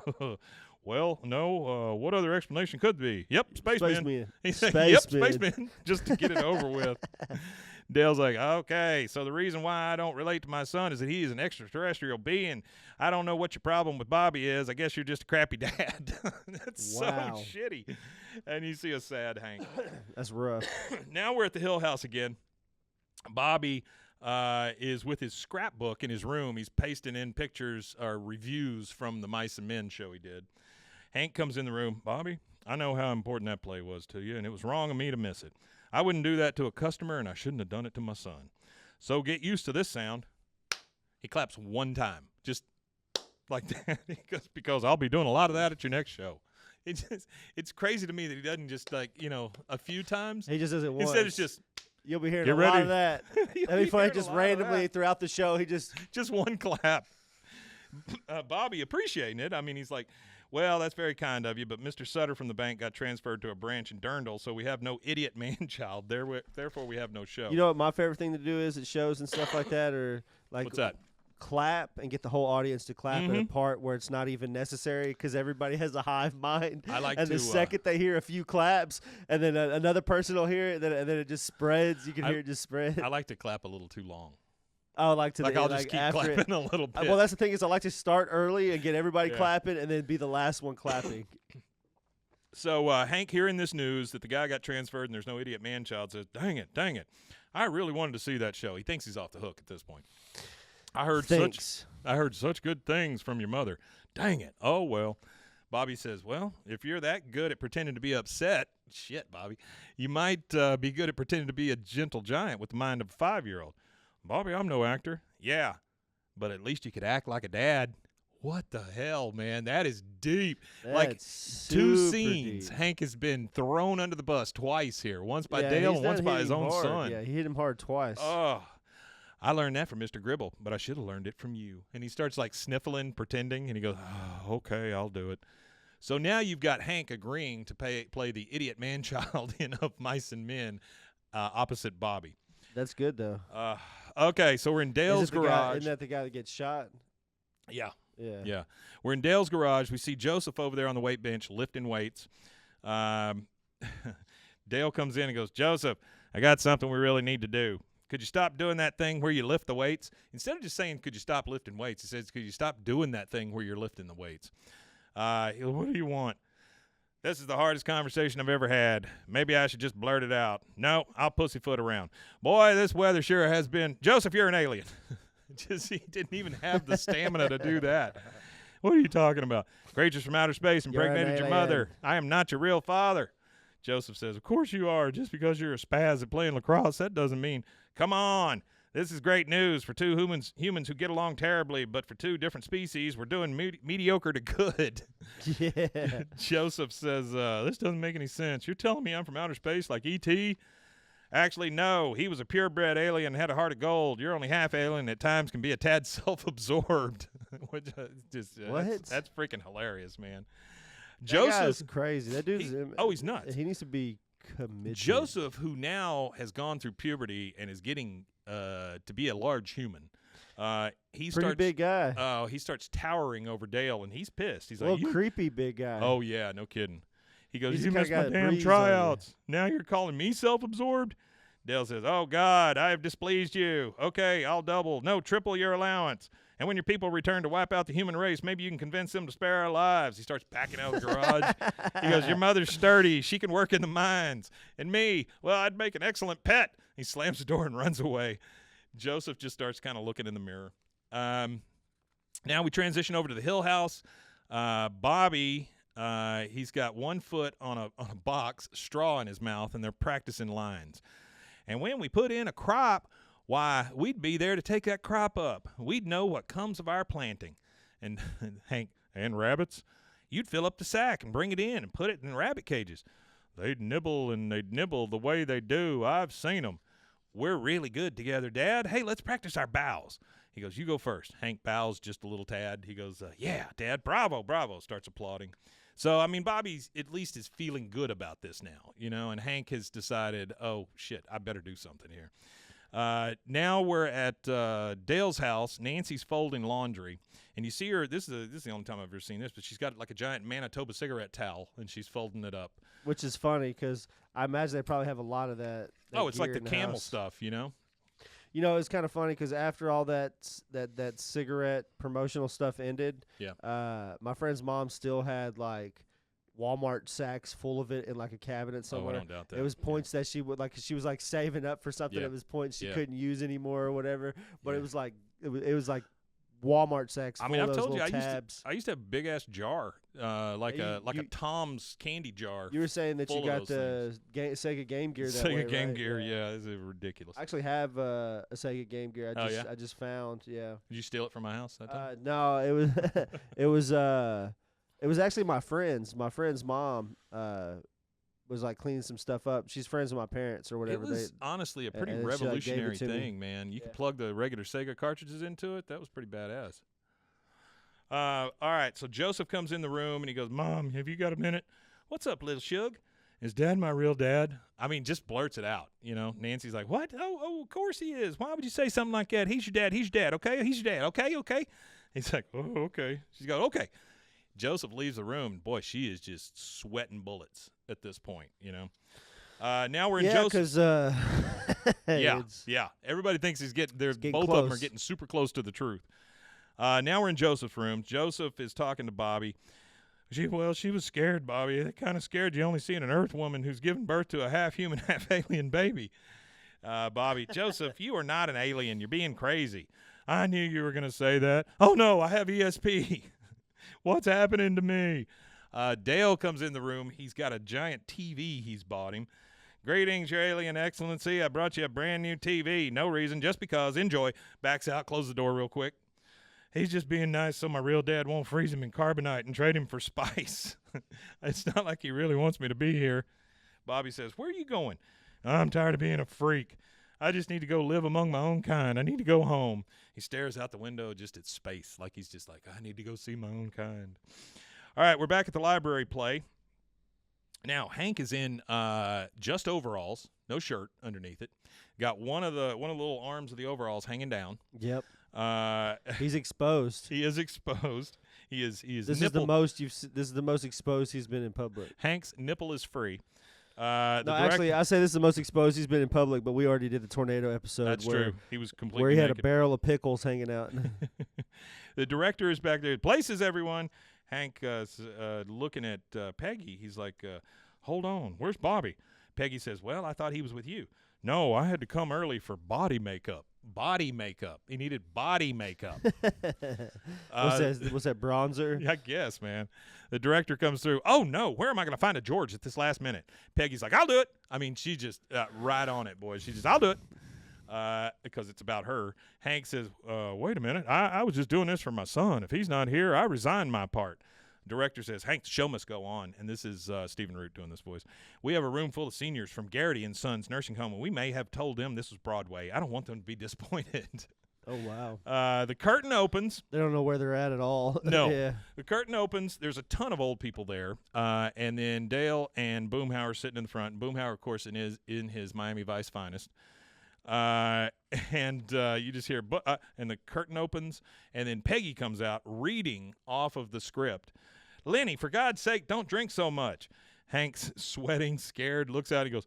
no. What other explanation could be? Yep, spaceman. He said, yep, spaceman, just to get it over with. Dale's like, okay, so the reason why I don't relate to my son is that he is an extraterrestrial being. I don't know what your problem with Bobby is. I guess you're just a crappy dad. That's so shitty. And you see a sad Hank. That's rough. Now we're at the Hill House again. Bobby is with his scrapbook in his room. He's pasting in pictures or reviews from the Mice and Men show he did. Hank comes in the room. Bobby, I know how important that play was to you, and it was wrong of me to miss it. I wouldn't do that to a customer, and I shouldn't have done it to my son. So get used to this sound. He claps one time, just like that, because I'll be doing a lot of that at your next show. It's crazy to me that he doesn't just, like, a few times. He just does it once. Instead, it's just... You'll be hearing lot of that. That'd be funny. Just randomly throughout the show, he just one clap. Bobby appreciating it. I mean, he's like, well, that's very kind of you, but Mr. Sutter from the bank got transferred to a branch in Durndal, so we have no idiot man-child. Therefore, we have no show. You know what my favorite thing to do is at shows and stuff like that, or like what's that? Clap and get the whole audience to clap at a part where it's not even necessary because everybody has a hive mind. I like and to, the second they hear a few claps, and then another person will hear it, and then it just spreads. You can hear it just spread. I like to clap a little too long. Oh, like I'll just keep clapping a little bit. Well, that's the thing is I like to start early and get everybody clapping, and then be the last one clapping. So Hank, hearing this news that the guy got transferred and there's no idiot man-child, says, dang it, I really wanted to see that show. He thinks he's off the hook at this point. I heard such good things from your mother. Dang it. Oh, well. Bobby says, well, if you're that good at pretending to be upset, shit, Bobby, you might be good at pretending to be a gentle giant with the mind of a 5-year-old. Bobby, I'm no actor. Yeah, but at least you could act like a dad. What the hell, man? That is deep. That's like 2 scenes. deep. Hank has been thrown under the bus twice here. Once by Dale and once by his own son. Yeah, he hit him hard twice. Oh, I learned that from Mr. Gribble, but I should have learned it from you. And he starts like sniffling, pretending, and he goes, oh, okay, I'll do it. So now you've got Hank agreeing to play the idiot man-child in Of Mice and Men opposite Bobby. That's good, though. Okay, so we're in Dale's garage. Isn't that the guy that gets shot? Yeah. Yeah. We're in Dale's garage. We see Joseph over there on the weight bench lifting weights. Dale comes in and goes, Joseph, I got something we really need to do. Could you stop doing that thing where you lift the weights? Instead of just saying, could you stop lifting weights, he says, could you stop doing that thing where you're lifting the weights? What do you want? This is the hardest conversation I've ever had. Maybe I should just blurt it out. No, I'll pussyfoot around. Boy, this weather sure has been. Joseph, you're an alien. He didn't even have the stamina to do that. What are you talking about? Creatures from outer space impregnated your mother. I am not your real father. Joseph says, of course you are. Just because you're a spaz at playing lacrosse, that doesn't mean. Come on. This is great news for 2 humans who get along terribly, but for 2 different species, we're doing mediocre to good. Yeah. Joseph says, this doesn't make any sense. You're telling me I'm from outer space like E.T.? Actually, no. He was a purebred alien and had a heart of gold. You're only half alien and at times can be a tad self-absorbed. Which that's freaking hilarious, man. Joseph's crazy. That dude's he's nuts. He needs to be committed. Joseph, who now has gone through puberty and is getting to be a large human. Pretty big guy. Oh, he starts towering over Dale, and he's pissed. He's like, creepy big guy. Oh, yeah, no kidding. He goes, you missed my damn tryouts. Now you're calling me self-absorbed? Dale says, oh, God, I have displeased you. Okay, I'll triple your allowance. And when your people return to wipe out the human race, maybe you can convince them to spare our lives. He starts backing out of the garage. He goes, your mother's sturdy. She can work in the mines. And me, well, I'd make an excellent pet. He slams the door and runs away. Joseph just starts kind of looking in the mirror. Now we transition over to the Hill House. Bobby, he's got one foot on a box, straw in his mouth, and they're practicing lines. And when we put in a crop, why, we'd be there to take that crop up. We'd know what comes of our planting. And Hank, and rabbits? You'd fill up the sack and bring it in and put it in rabbit cages. They'd nibble and they'd nibble the way they do. I've seen them. We're really good together, Dad. Hey, let's practice our bows. He goes, you go first. Hank bows just a little tad. He goes, yeah, Dad, bravo, bravo, starts applauding. So, I mean, Bobby's at least is feeling good about this now, you know, and Hank has decided, oh, shit, I better do something here. Now we're at Dale's house. Nancy's folding laundry, and you see her. This is the only time I've ever seen this, but she's got like a giant Manitoba cigarette towel, and she's folding it up. Which is funny because I imagine they probably have a lot of that. Oh, it's like the camel stuff, you know. You know, it's kind of funny because after all that cigarette promotional stuff ended, my friend's mom still had like Walmart sacks full of it in like a cabinet somewhere. Oh, I don't doubt that. It was points that she would like. She was like saving up for something. It was points she couldn't use anymore or whatever. But it was like it was like Walmart sacks. I full mean, of I've those told you, tabs. I used to have a big ass jar, like a Tom's candy jar. You were saying that you got the Sega Game Gear. That Sega way, Game right? Gear, yeah, it's ridiculous. I actually have a Sega Game Gear. I just found, Did you steal it from my house that time? No, it was it was actually my friend's. My friend's mom was like cleaning some stuff up. She's friends with my parents or whatever. It was honestly a pretty revolutionary thing, man. You could plug the regular Sega cartridges into it. That was pretty badass. All right, so Joseph comes in the room and he goes, Mom, have you got a minute? What's up, little Shug? Is Dad my real dad? I mean, just blurts it out, you know. Nancy's like, what? Oh, of course he is. Why would you say something like that? He's your dad. He's your dad, okay? He's your dad, okay? He's like, oh, okay. She's going, okay. Joseph leaves the room. Boy, she is just sweating bullets at this point, you know. Now we're in Joseph. Yeah. Everybody thinks he's getting there. Both close. of them are getting super close to the truth. Now we're in Joseph's room. Joseph is talking to Bobby. She was scared, Bobby. It kind of scared you only seeing an Earth woman who's given birth to a half-human, half-alien baby. Bobby, Joseph, you are not an alien. You're being crazy. I knew you were going to say that. Oh, no, I have ESP. What's happening to me? Dale comes in the room. He's got a giant TV he's bought him. Greetings, your alien excellency. I brought you a brand new TV. No reason, just because. Enjoy. Backs out, close the door real quick. He's just being nice so my real dad won't freeze him in carbonite and trade him for spice. It's not like he really wants me to be here. Bobby says, where are you going? I'm tired of being a freak. I just need to go live among my own kind. I need to go home. He stares out the window just at space, like he's just like, I need to go see my own kind. All right, we're back at the library play. Now, Hank is in just overalls, no shirt underneath it. Got one of the little arms of the overalls hanging down. Yep. He's exposed. He is exposed. He is. This is the most exposed he's been in public. Hank's nipple is free. Actually, I say this is the most exposed he's been in public, but we already did the tornado episode. That's true. He was completely where he naked. had a barrel of pickles hanging out. The director is back there. Places everyone. Hank looking at Peggy. He's like, hold on. Where's Bobby? Peggy says, well, I thought he was with you. No, I had to come early for body makeup. Body makeup. He needed body makeup. What's that, bronzer? I guess, man. The director comes through. Oh, no. Where am I going to find a George at this last minute? Peggy's like, I'll do it. I mean, she just right on it, boys. She just, I'll do it. Because it's about her. Hank says, wait a minute. I was just doing this for my son. If he's not here, I resign my part. Director says, Hank, the show must go on. And this is Stephen Root doing this voice. We have a room full of seniors from Garrity and Sons Nursing Home, and we may have told them this was Broadway. I don't want them to be disappointed. Oh, wow. The curtain opens. They don't know where they're at all. No. Yeah. The curtain opens. There's a ton of old people there. And then Dale and Boomhauer sitting in the front. Boomhauer, of course, in his Miami Vice finest. And you just hear, and the curtain opens, and then Peggy comes out reading off of the script. Lenny, for God's sake, don't drink so much. Hank's sweating, scared, looks out, he goes,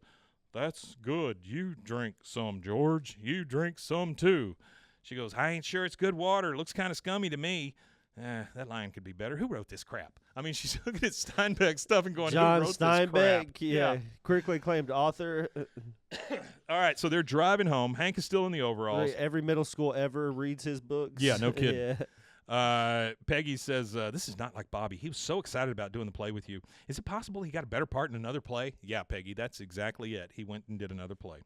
that's good. You drink some, George. You drink some, too. She goes, I ain't sure it's good water. Looks kind of scummy to me. that line could be better. Who wrote this crap? I mean, she's looking at Steinbeck's stuff and going, John who wrote Steinbeck, this crap? yeah, critically acclaimed author. All right, so they're driving home. Hank is still in the overalls. Every middle school ever reads his books. Yeah, no kidding. Yeah. Peggy says, this is not like Bobby. He was so excited about doing the play with you. Is it possible he got a better part in another play? Yeah, Peggy, that's exactly it. He went and did another play.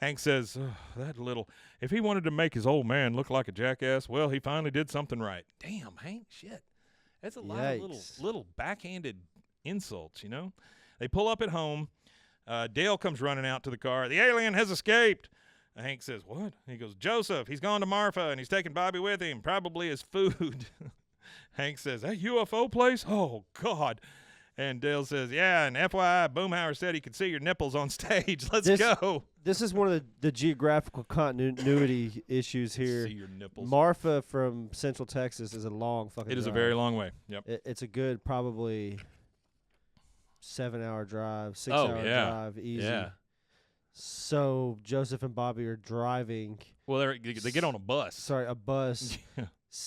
Hank says, if he wanted to make his old man look like a jackass, well, he finally did something right. Damn, Hank, shit. That's a lot of little backhanded insults, you know? They pull up at home. Dale comes running out to the car. The alien has escaped. Hank says, what? He goes, Joseph, he's gone to Marfa, and he's taking Bobby with him, probably as food. Hank says, that UFO place? Oh, God. And Dale says, yeah, and FYI, Boomhauer said he could see your nipples on stage. Let's go. This is one of the geographical continuity issues here. See your nipples. Marfa from Central Texas is a long fucking drive. It is a very long way. Yep. It's a good probably 7-hour drive, 6-hour drive, easy. Yeah. So Joseph and Bobby are driving. Well, they get on a bus. Sorry, a bus.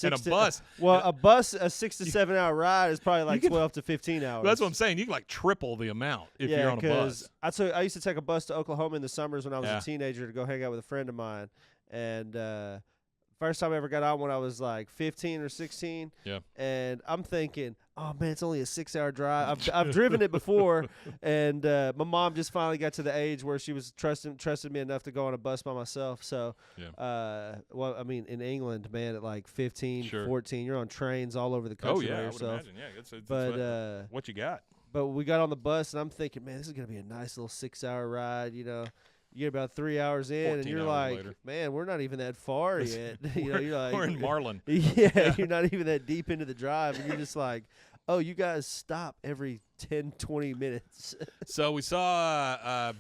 And a bus. Well, a 6 to 7 hour ride is probably like 12 to 15 hours. That's what I'm saying. You can like triple the amount if you're on a bus. I used to take a bus to Oklahoma in the summers when I was a teenager to go hang out with a friend of mine. And first time I ever got on when I was like 15 or 16. Yeah. And I'm thinking, oh man, it's only a 6-hour drive. I've driven it before, and my mom just finally got to the age where she was trusted me enough to go on a bus by myself. So, well, I mean, in England, man, at like 15, 14, you're on trains all over the country by yourself. I would imagine. Yeah, it's what you got. But we got on the bus, and I'm thinking, man, this is gonna be a nice little 6-hour ride, you know. You get about 3 hours in, and you're like, later. Man, we're not even that far yet. You know, you're like, we're in Marlin. Yeah, you're not even that deep into the drive, and you're just like, oh, you guys stop every 10, 20 minutes. So we saw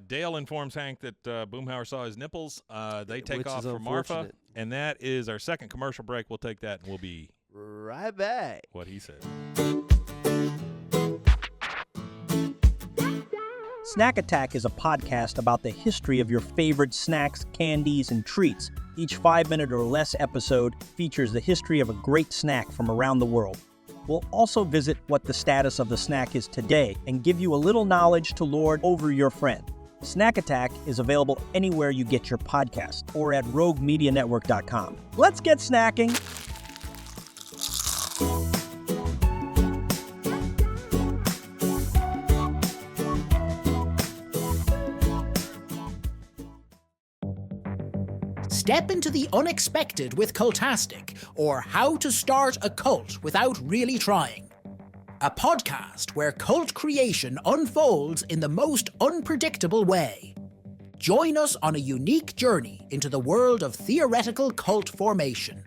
Dale informs Hank that Boomhauer saw his nipples. They take off for Marfa, and that is our second commercial break. We'll take that, and we'll be right back. What he said. Snack Attack is a podcast about the history of your favorite snacks, candies, and treats. Each 5-minute or less episode features the history of a great snack from around the world. We'll also visit what the status of the snack is today and give you a little knowledge to lord over your friend. Snack Attack is available anywhere you get your podcast or at roguemedianetwork.com. Let's get snacking! Step into the unexpected with Cultastic, or How to Start a Cult Without Really Trying. A podcast where cult creation unfolds in the most unpredictable way. Join us on a unique journey into the world of theoretical cult formation.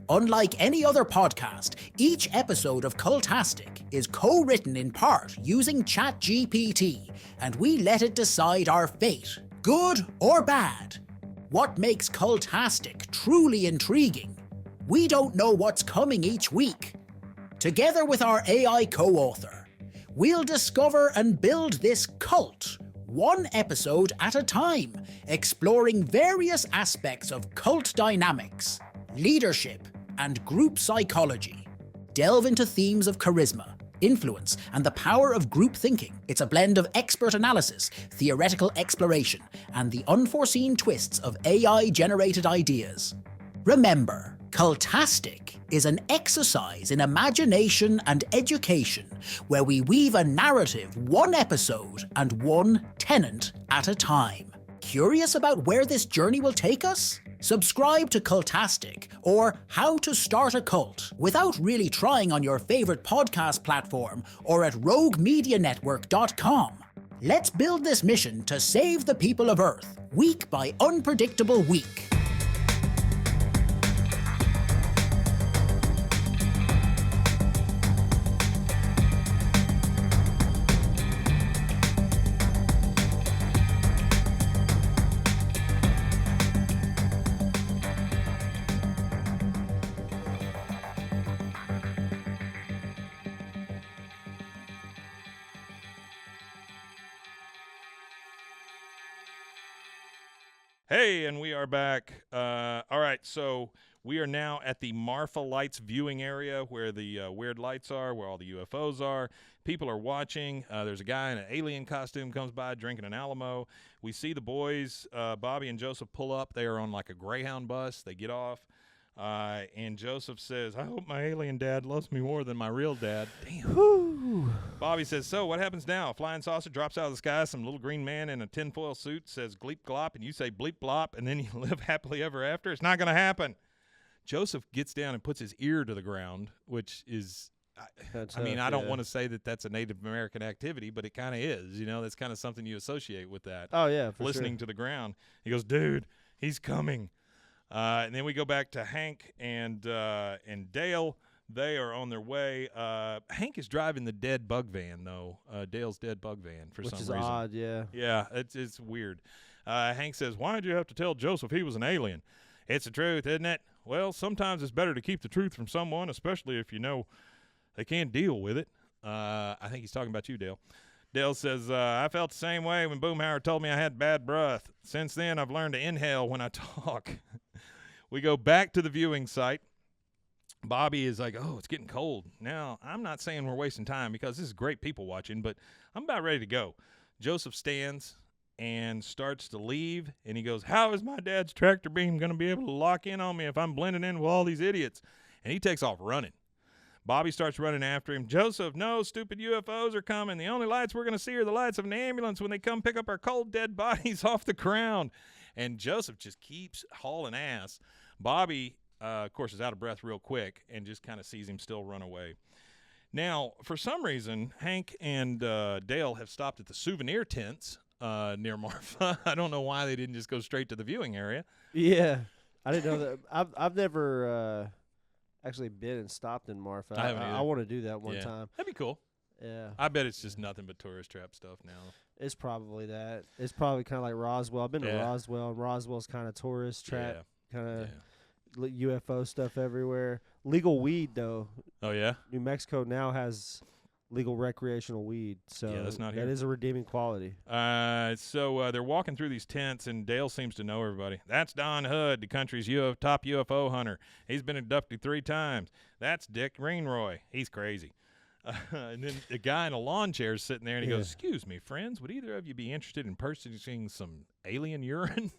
Unlike any other podcast, each episode of Cultastic is co-written in part using ChatGPT, and we let it decide our fate, good or bad. What makes Cultastic truly intriguing? We don't know what's coming each week. Together with our AI co-author, we'll discover and build this cult, one episode at a time, exploring various aspects of cult dynamics, leadership, and group psychology. Delve into themes of charisma, influence, and the power of group thinking. It's a blend of expert analysis, theoretical exploration, and the unforeseen twists of AI-generated ideas. Remember, Cultastic is an exercise in imagination and education where we weave a narrative one episode and one tenant at a time. Curious about where this journey will take us? Subscribe to Cultastic or How to Start a Cult without really trying on your favorite podcast platform or at roguemedianetwork.com. Let's build this mission to save the people of Earth, week by unpredictable week. Hey, and we are back. All right, so we are now at the Marfa Lights viewing area where the weird lights are, where all the UFOs are. People are watching. There's a guy in an alien costume comes by drinking an Alamo. We see the boys, Bobby and Joseph, pull up. They are on like a Greyhound bus. They get off. And Joseph says, I hope my alien dad loves me more than my real dad. Damn. Whew. Bobby says, so what happens now? A flying saucer drops out of the sky. Some little green man in a tinfoil suit says bleep glop, and you say bleep blop, and then you live happily ever after. It's not going to happen. Joseph gets down and puts his ear to the ground, which is, I don't want to say that that's a Native American activity, but it kind of is. You know, that's kind of something you associate with that. Oh, yeah, for listening to the ground. He goes, dude, he's coming. And then we go back to Hank and Dale. They are on their way. Hank is driving the dead bug van, though. Dale's dead bug van for some reason. Which is odd, yeah. Yeah, it's weird. Hank says, why did you have to tell Joseph he was an alien? It's the truth, isn't it? Well, sometimes it's better to keep the truth from someone, especially if you know they can't deal with it. I think he's talking about you, Dale. Dale says, I felt the same way when Boomhauer told me I had bad breath. Since then, I've learned to inhale when I talk. We go back to the viewing site. Bobby is like, oh, it's getting cold. Now, I'm not saying we're wasting time because this is great people watching, but I'm about ready to go. Joseph stands and starts to leave, and he goes, how is my dad's tractor beam going to be able to lock in on me if I'm blending in with all these idiots? And he takes off running. Bobby starts running after him. Joseph, no, stupid UFOs are coming. The only lights we're going to see are the lights of an ambulance when they come pick up our cold, dead bodies off the ground. And Joseph just keeps hauling ass. Bobby, of course, is out of breath real quick and just kind of sees him still run away. Now, for some reason, Hank and Dale have stopped at the souvenir tents near Marfa. I don't know why they didn't just go straight to the viewing area. Yeah, I didn't know that. I've never actually been and stopped in Marfa. I haven't either. I want to do that one time. That'd be cool. Yeah. I bet it's just nothing but tourist trap stuff now. It's probably that. It's probably kind of like Roswell. I've been to Roswell, and Roswell's kind of tourist trap, kind of UFO stuff everywhere. Legal weed, though. Oh, yeah? New Mexico now has legal recreational weed, so that's not here. That is a redeeming quality. So they're walking through these tents, and Dale seems to know everybody. That's Don Hood, the country's top UFO hunter. He's been abducted 3 times. That's Dick Greenroy. He's crazy. And then the guy in a lawn chair is sitting there, and he goes, excuse me, friends, would either of you be interested in purchasing some alien urine?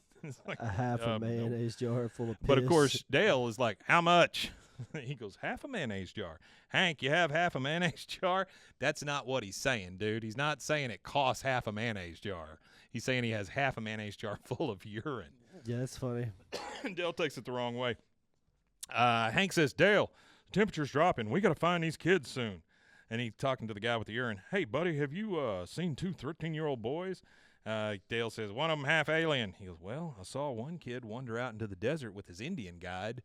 Like, a half a mayonnaise jar full of piss. But, of course, Dale is like, how much? He goes, half a mayonnaise jar. Hank, you have half a mayonnaise jar? That's not what he's saying, dude. He's not saying it costs half a mayonnaise jar. He's saying he has half a mayonnaise jar full of urine. Yeah, that's funny. Dale takes it the wrong way. Hank says, Dale, the temperature's dropping. We got to find these kids soon. And he's talking to the guy with the urine. Hey, buddy, have you seen 2 13-year-old boys? Dale says, one of them half alien. He goes, well, I saw one kid wander out into the desert with his Indian guide.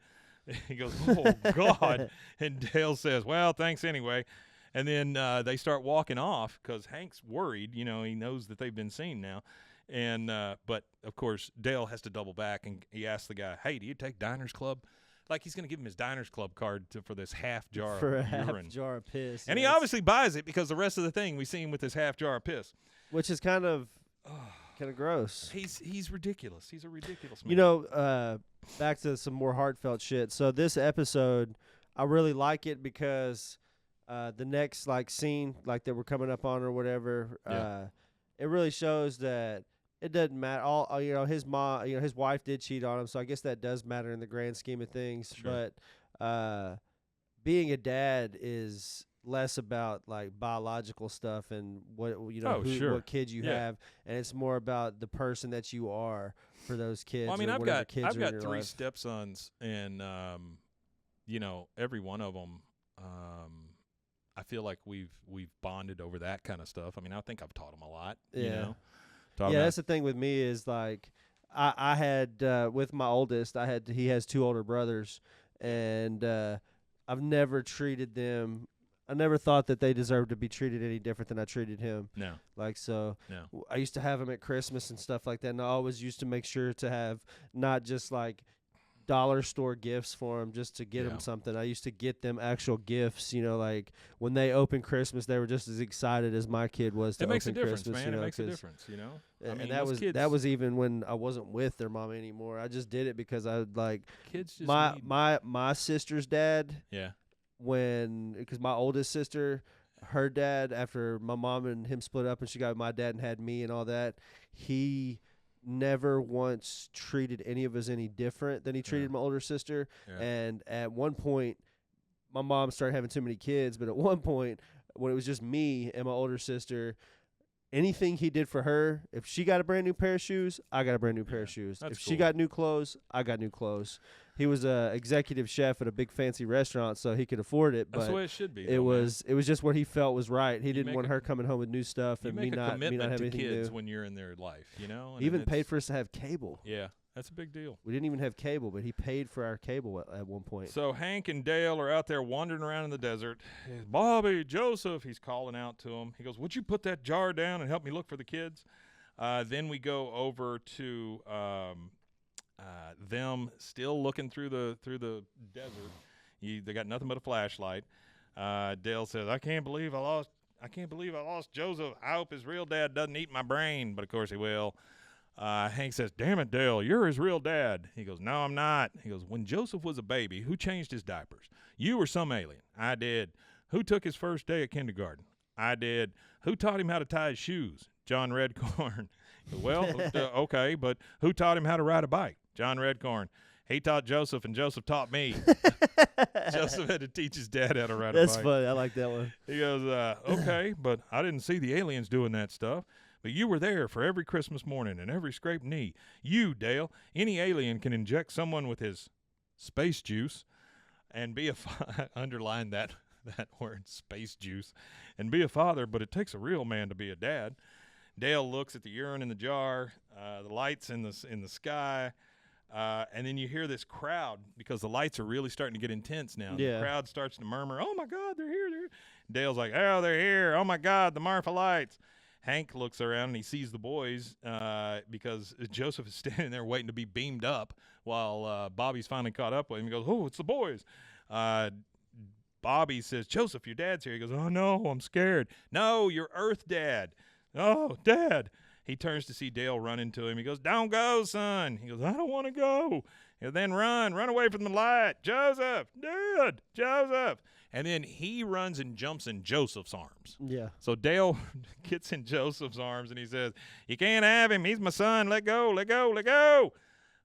He goes, oh, God. And Dale says, well, thanks anyway. And then they start walking off because Hank's worried. You know, he knows that they've been seen now. And but, of course, Dale has to double back, and he asks the guy, hey, do you take Diners Club? Like he's going to give him his Diners Club card for this half jar for of a urine. half jar of piss. And he obviously buys it because the rest of the thing we see him with his half jar of piss. Which is kind of gross. He's ridiculous. He's a ridiculous man. You know, back to some more heartfelt shit. So this episode, I really like it because the next scene that we're coming up on or whatever, it really shows that it doesn't matter. His mom, his wife did cheat on him, so I guess that does matter in the grand scheme of things. Sure. But being a dad is less about biological stuff and what what kids you have, and it's more about the person that you are for those kids. Well, I mean, I've got 3 life. stepsons, and every one of them, I feel like we've bonded over that kind of stuff. I mean, I think I've taught them a lot. Yeah. You know? That's the thing with me is I had with my oldest, he has 2 older brothers, and I've never treated them. I never thought that they deserved to be treated any different than I treated him. No. No. I used to have him at Christmas and stuff like that, and I always used to make sure to have not just dollar store gifts for them just to get them something. I used to get them actual gifts, like when they opened Christmas, they were just as excited as my kid was to open Christmas. It makes a difference, man. It makes a difference, I mean, and that was even when I wasn't with their mom anymore. I just did it because I like kids just my sister's dad. Yeah. Because my oldest sister, her dad, after my mom and him split up and she got my dad and had me and all that, he never once treated any of us any different than he treated my older sister. Yeah. And at one point, my mom started having too many kids, but at one point, when it was just me and my older sister, anything he did for her, if she got a brand new pair of shoes, I got a brand new pair of shoes. If she got new clothes, I got new clothes. He was a executive chef at a big fancy restaurant, so he could afford it. But that's the way it should be. It was just what he felt was right. He didn't want her coming home with new stuff and me not having anything to kids new. When you're in their life, And he even paid for us to have cable. Yeah, that's a big deal. We didn't even have cable, but he paid for our cable at one point. So Hank and Dale are out there wandering around in the desert. Bobby, Joseph, he's calling out to him. He goes, "Would you put that jar down and help me look for the kids?" Then we go over to them still looking through the desert. They got nothing but a flashlight. Dale says, I can't believe I lost Joseph. I hope his real dad doesn't eat my brain, but of course he will. Hank says, damn it, Dale, you're his real dad. He goes, no, I'm not. He goes, when Joseph was a baby, who changed his diapers? You or some alien? I did. Who took his first day at kindergarten? I did. Who taught him how to tie his shoes? John Redcorn. Well, okay, but who taught him how to ride a bike? John Redcorn. He taught Joseph, and Joseph taught me. Joseph had to teach his dad how to ride a bike. That's funny. I like that one. He goes, okay, but I didn't see the aliens doing that stuff. But you were there for every Christmas morning and every scraped knee. You, Dale, any alien can inject someone with his space juice and be underline that word, space juice, and be a father, but it takes a real man to be a dad. Dale looks at the urine in the jar, the lights in the sky, and then you hear this crowd because the lights are really starting to get intense now. Yeah. The crowd starts to murmur, oh, my God, they're here. Dale's like, oh, they're here. Oh, my God, the Marfa lights. Hank looks around and he sees the boys because Joseph is standing there waiting to be beamed up while Bobby's finally caught up with him. He goes, oh, it's the boys. Bobby says, Joseph, your dad's here. He goes, oh, no, I'm scared. No, your Earth dad. Oh, Dad. He turns to see Dale run into him. He goes, don't go, son. He goes, I don't want to go. And then run away from the light. Joseph, Dad, Joseph. And then he runs and jumps in Joseph's arms. Yeah. So Dale gets in Joseph's arms and he says, you can't have him. He's my son. Let go, let go, let go.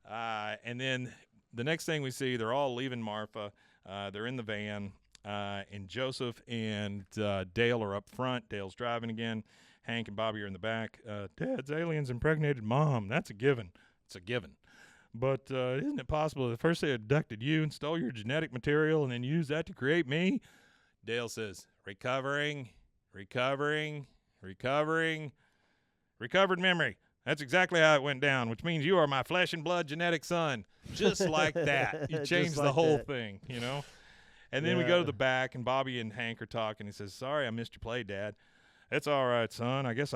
And then the next thing we see, they're all leaving Marfa. They're in the van. And Joseph and Dale are up front. Dale's driving again. Hank and Bobby are in the back. Dad's aliens impregnated Mom. That's a given. It's a given. But isn't it possible that first they abducted you and stole your genetic material and then used that to create me? Dale says, recovered memory. That's exactly how it went down, which means you are my flesh and blood genetic son. Just like that. You changed the whole thing, And then we go to the back, and Bobby and Hank are talking. He says, sorry, I missed your play, Dad. It's all right, son. I guess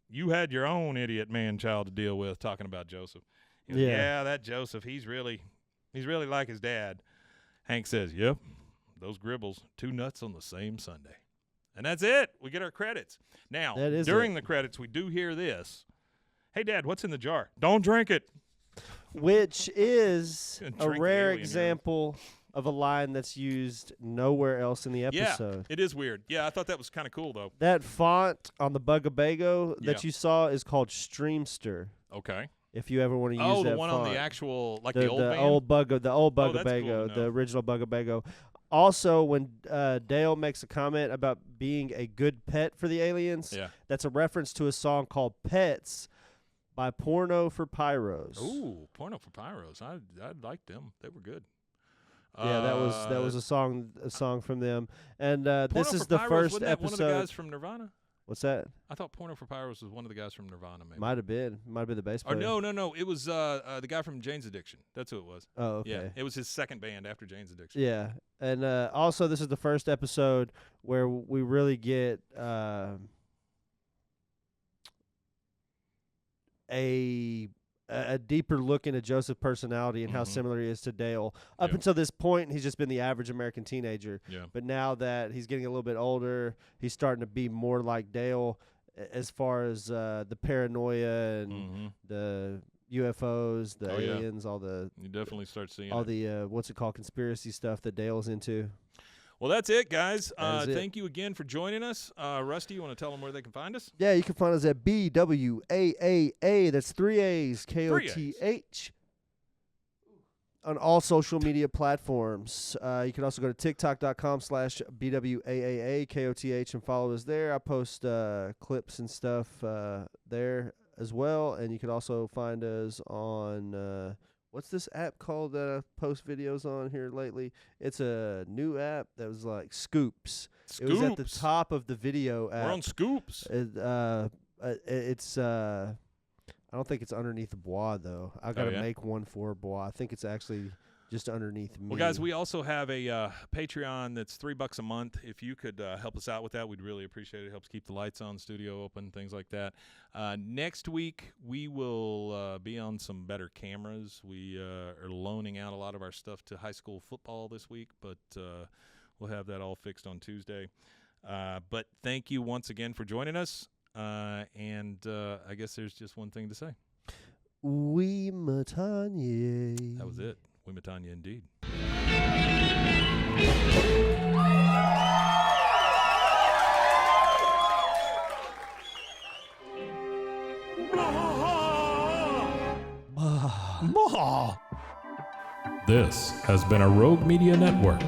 you had your own idiot man-child to deal with, talking about Joseph. He goes, yeah, that Joseph, he's really like his dad. Hank says, yep, those Gribbles, 2 nuts on the same Sunday. And that's it. We get our credits. Now, during the credits, we do hear this. Hey, Dad, what's in the jar? Don't drink it. Which is a rare example of a line that's used nowhere else in the episode. Yeah, it is weird. Yeah, I thought that was kind of cool, though. That font on the Bugabago that you saw is called Streamster. Okay. If you ever want to use that font. Oh, the one on the actual, like the old band? The old Bugabago, the original Bugabago. Also, when Dale makes a comment about being a good pet for the aliens, that's a reference to a song called Pets by Porno for Pyros. Ooh, Porno for Pyros. I liked them. They were good. Yeah, that was a song from them, and this is the first episode. One of the guys from Nirvana? What's that? I thought Porno for Pyros was one of the guys from Nirvana. Maybe might have been the bass player. Or no, it was the guy from Jane's Addiction. That's who it was. Oh, okay. Yeah, it was his second band after Jane's Addiction. Yeah, and also this is the first episode where we really get a a deeper look into Joseph's personality and how similar he is to Dale. Up until this point, he's just been the average American teenager. Yeah. But now that he's getting a little bit older, he's starting to be more like Dale as far as the paranoia and the UFOs, the aliens, all the... You definitely start seeing all the, what's it called, conspiracy stuff that Dale's into. Well, that's it, guys. Thank you again for joining us. Rusty, you want to tell them where they can find us? Yeah, you can find us at BWAAA. That's 3 A's, KOTH. On all social media platforms. You can also go to TikTok.com/BWAAA, KOTH, and follow us there. I post clips and stuff there as well. And you can also find us on... what's this app called that I post videos on here lately? It's a new app that was like Scoops. It was at the top of the video app. We're on Scoops. It's I don't think it's underneath the Bois, though. I got to make one for Bois. I think it's actually just underneath me. Well, guys, we also have a Patreon that's $3 a month. If you could help us out with that, we'd really appreciate it. It helps keep the lights on, studio open, things like that. Next week, we will be on some better cameras. We are loaning out a lot of our stuff to high school football this week, but we'll have that all fixed on Tuesday. But thank you once again for joining us. And I guess there's just one thing to say. We Matanye. That was it. We Matanye indeed. This has been a Rogue Media Network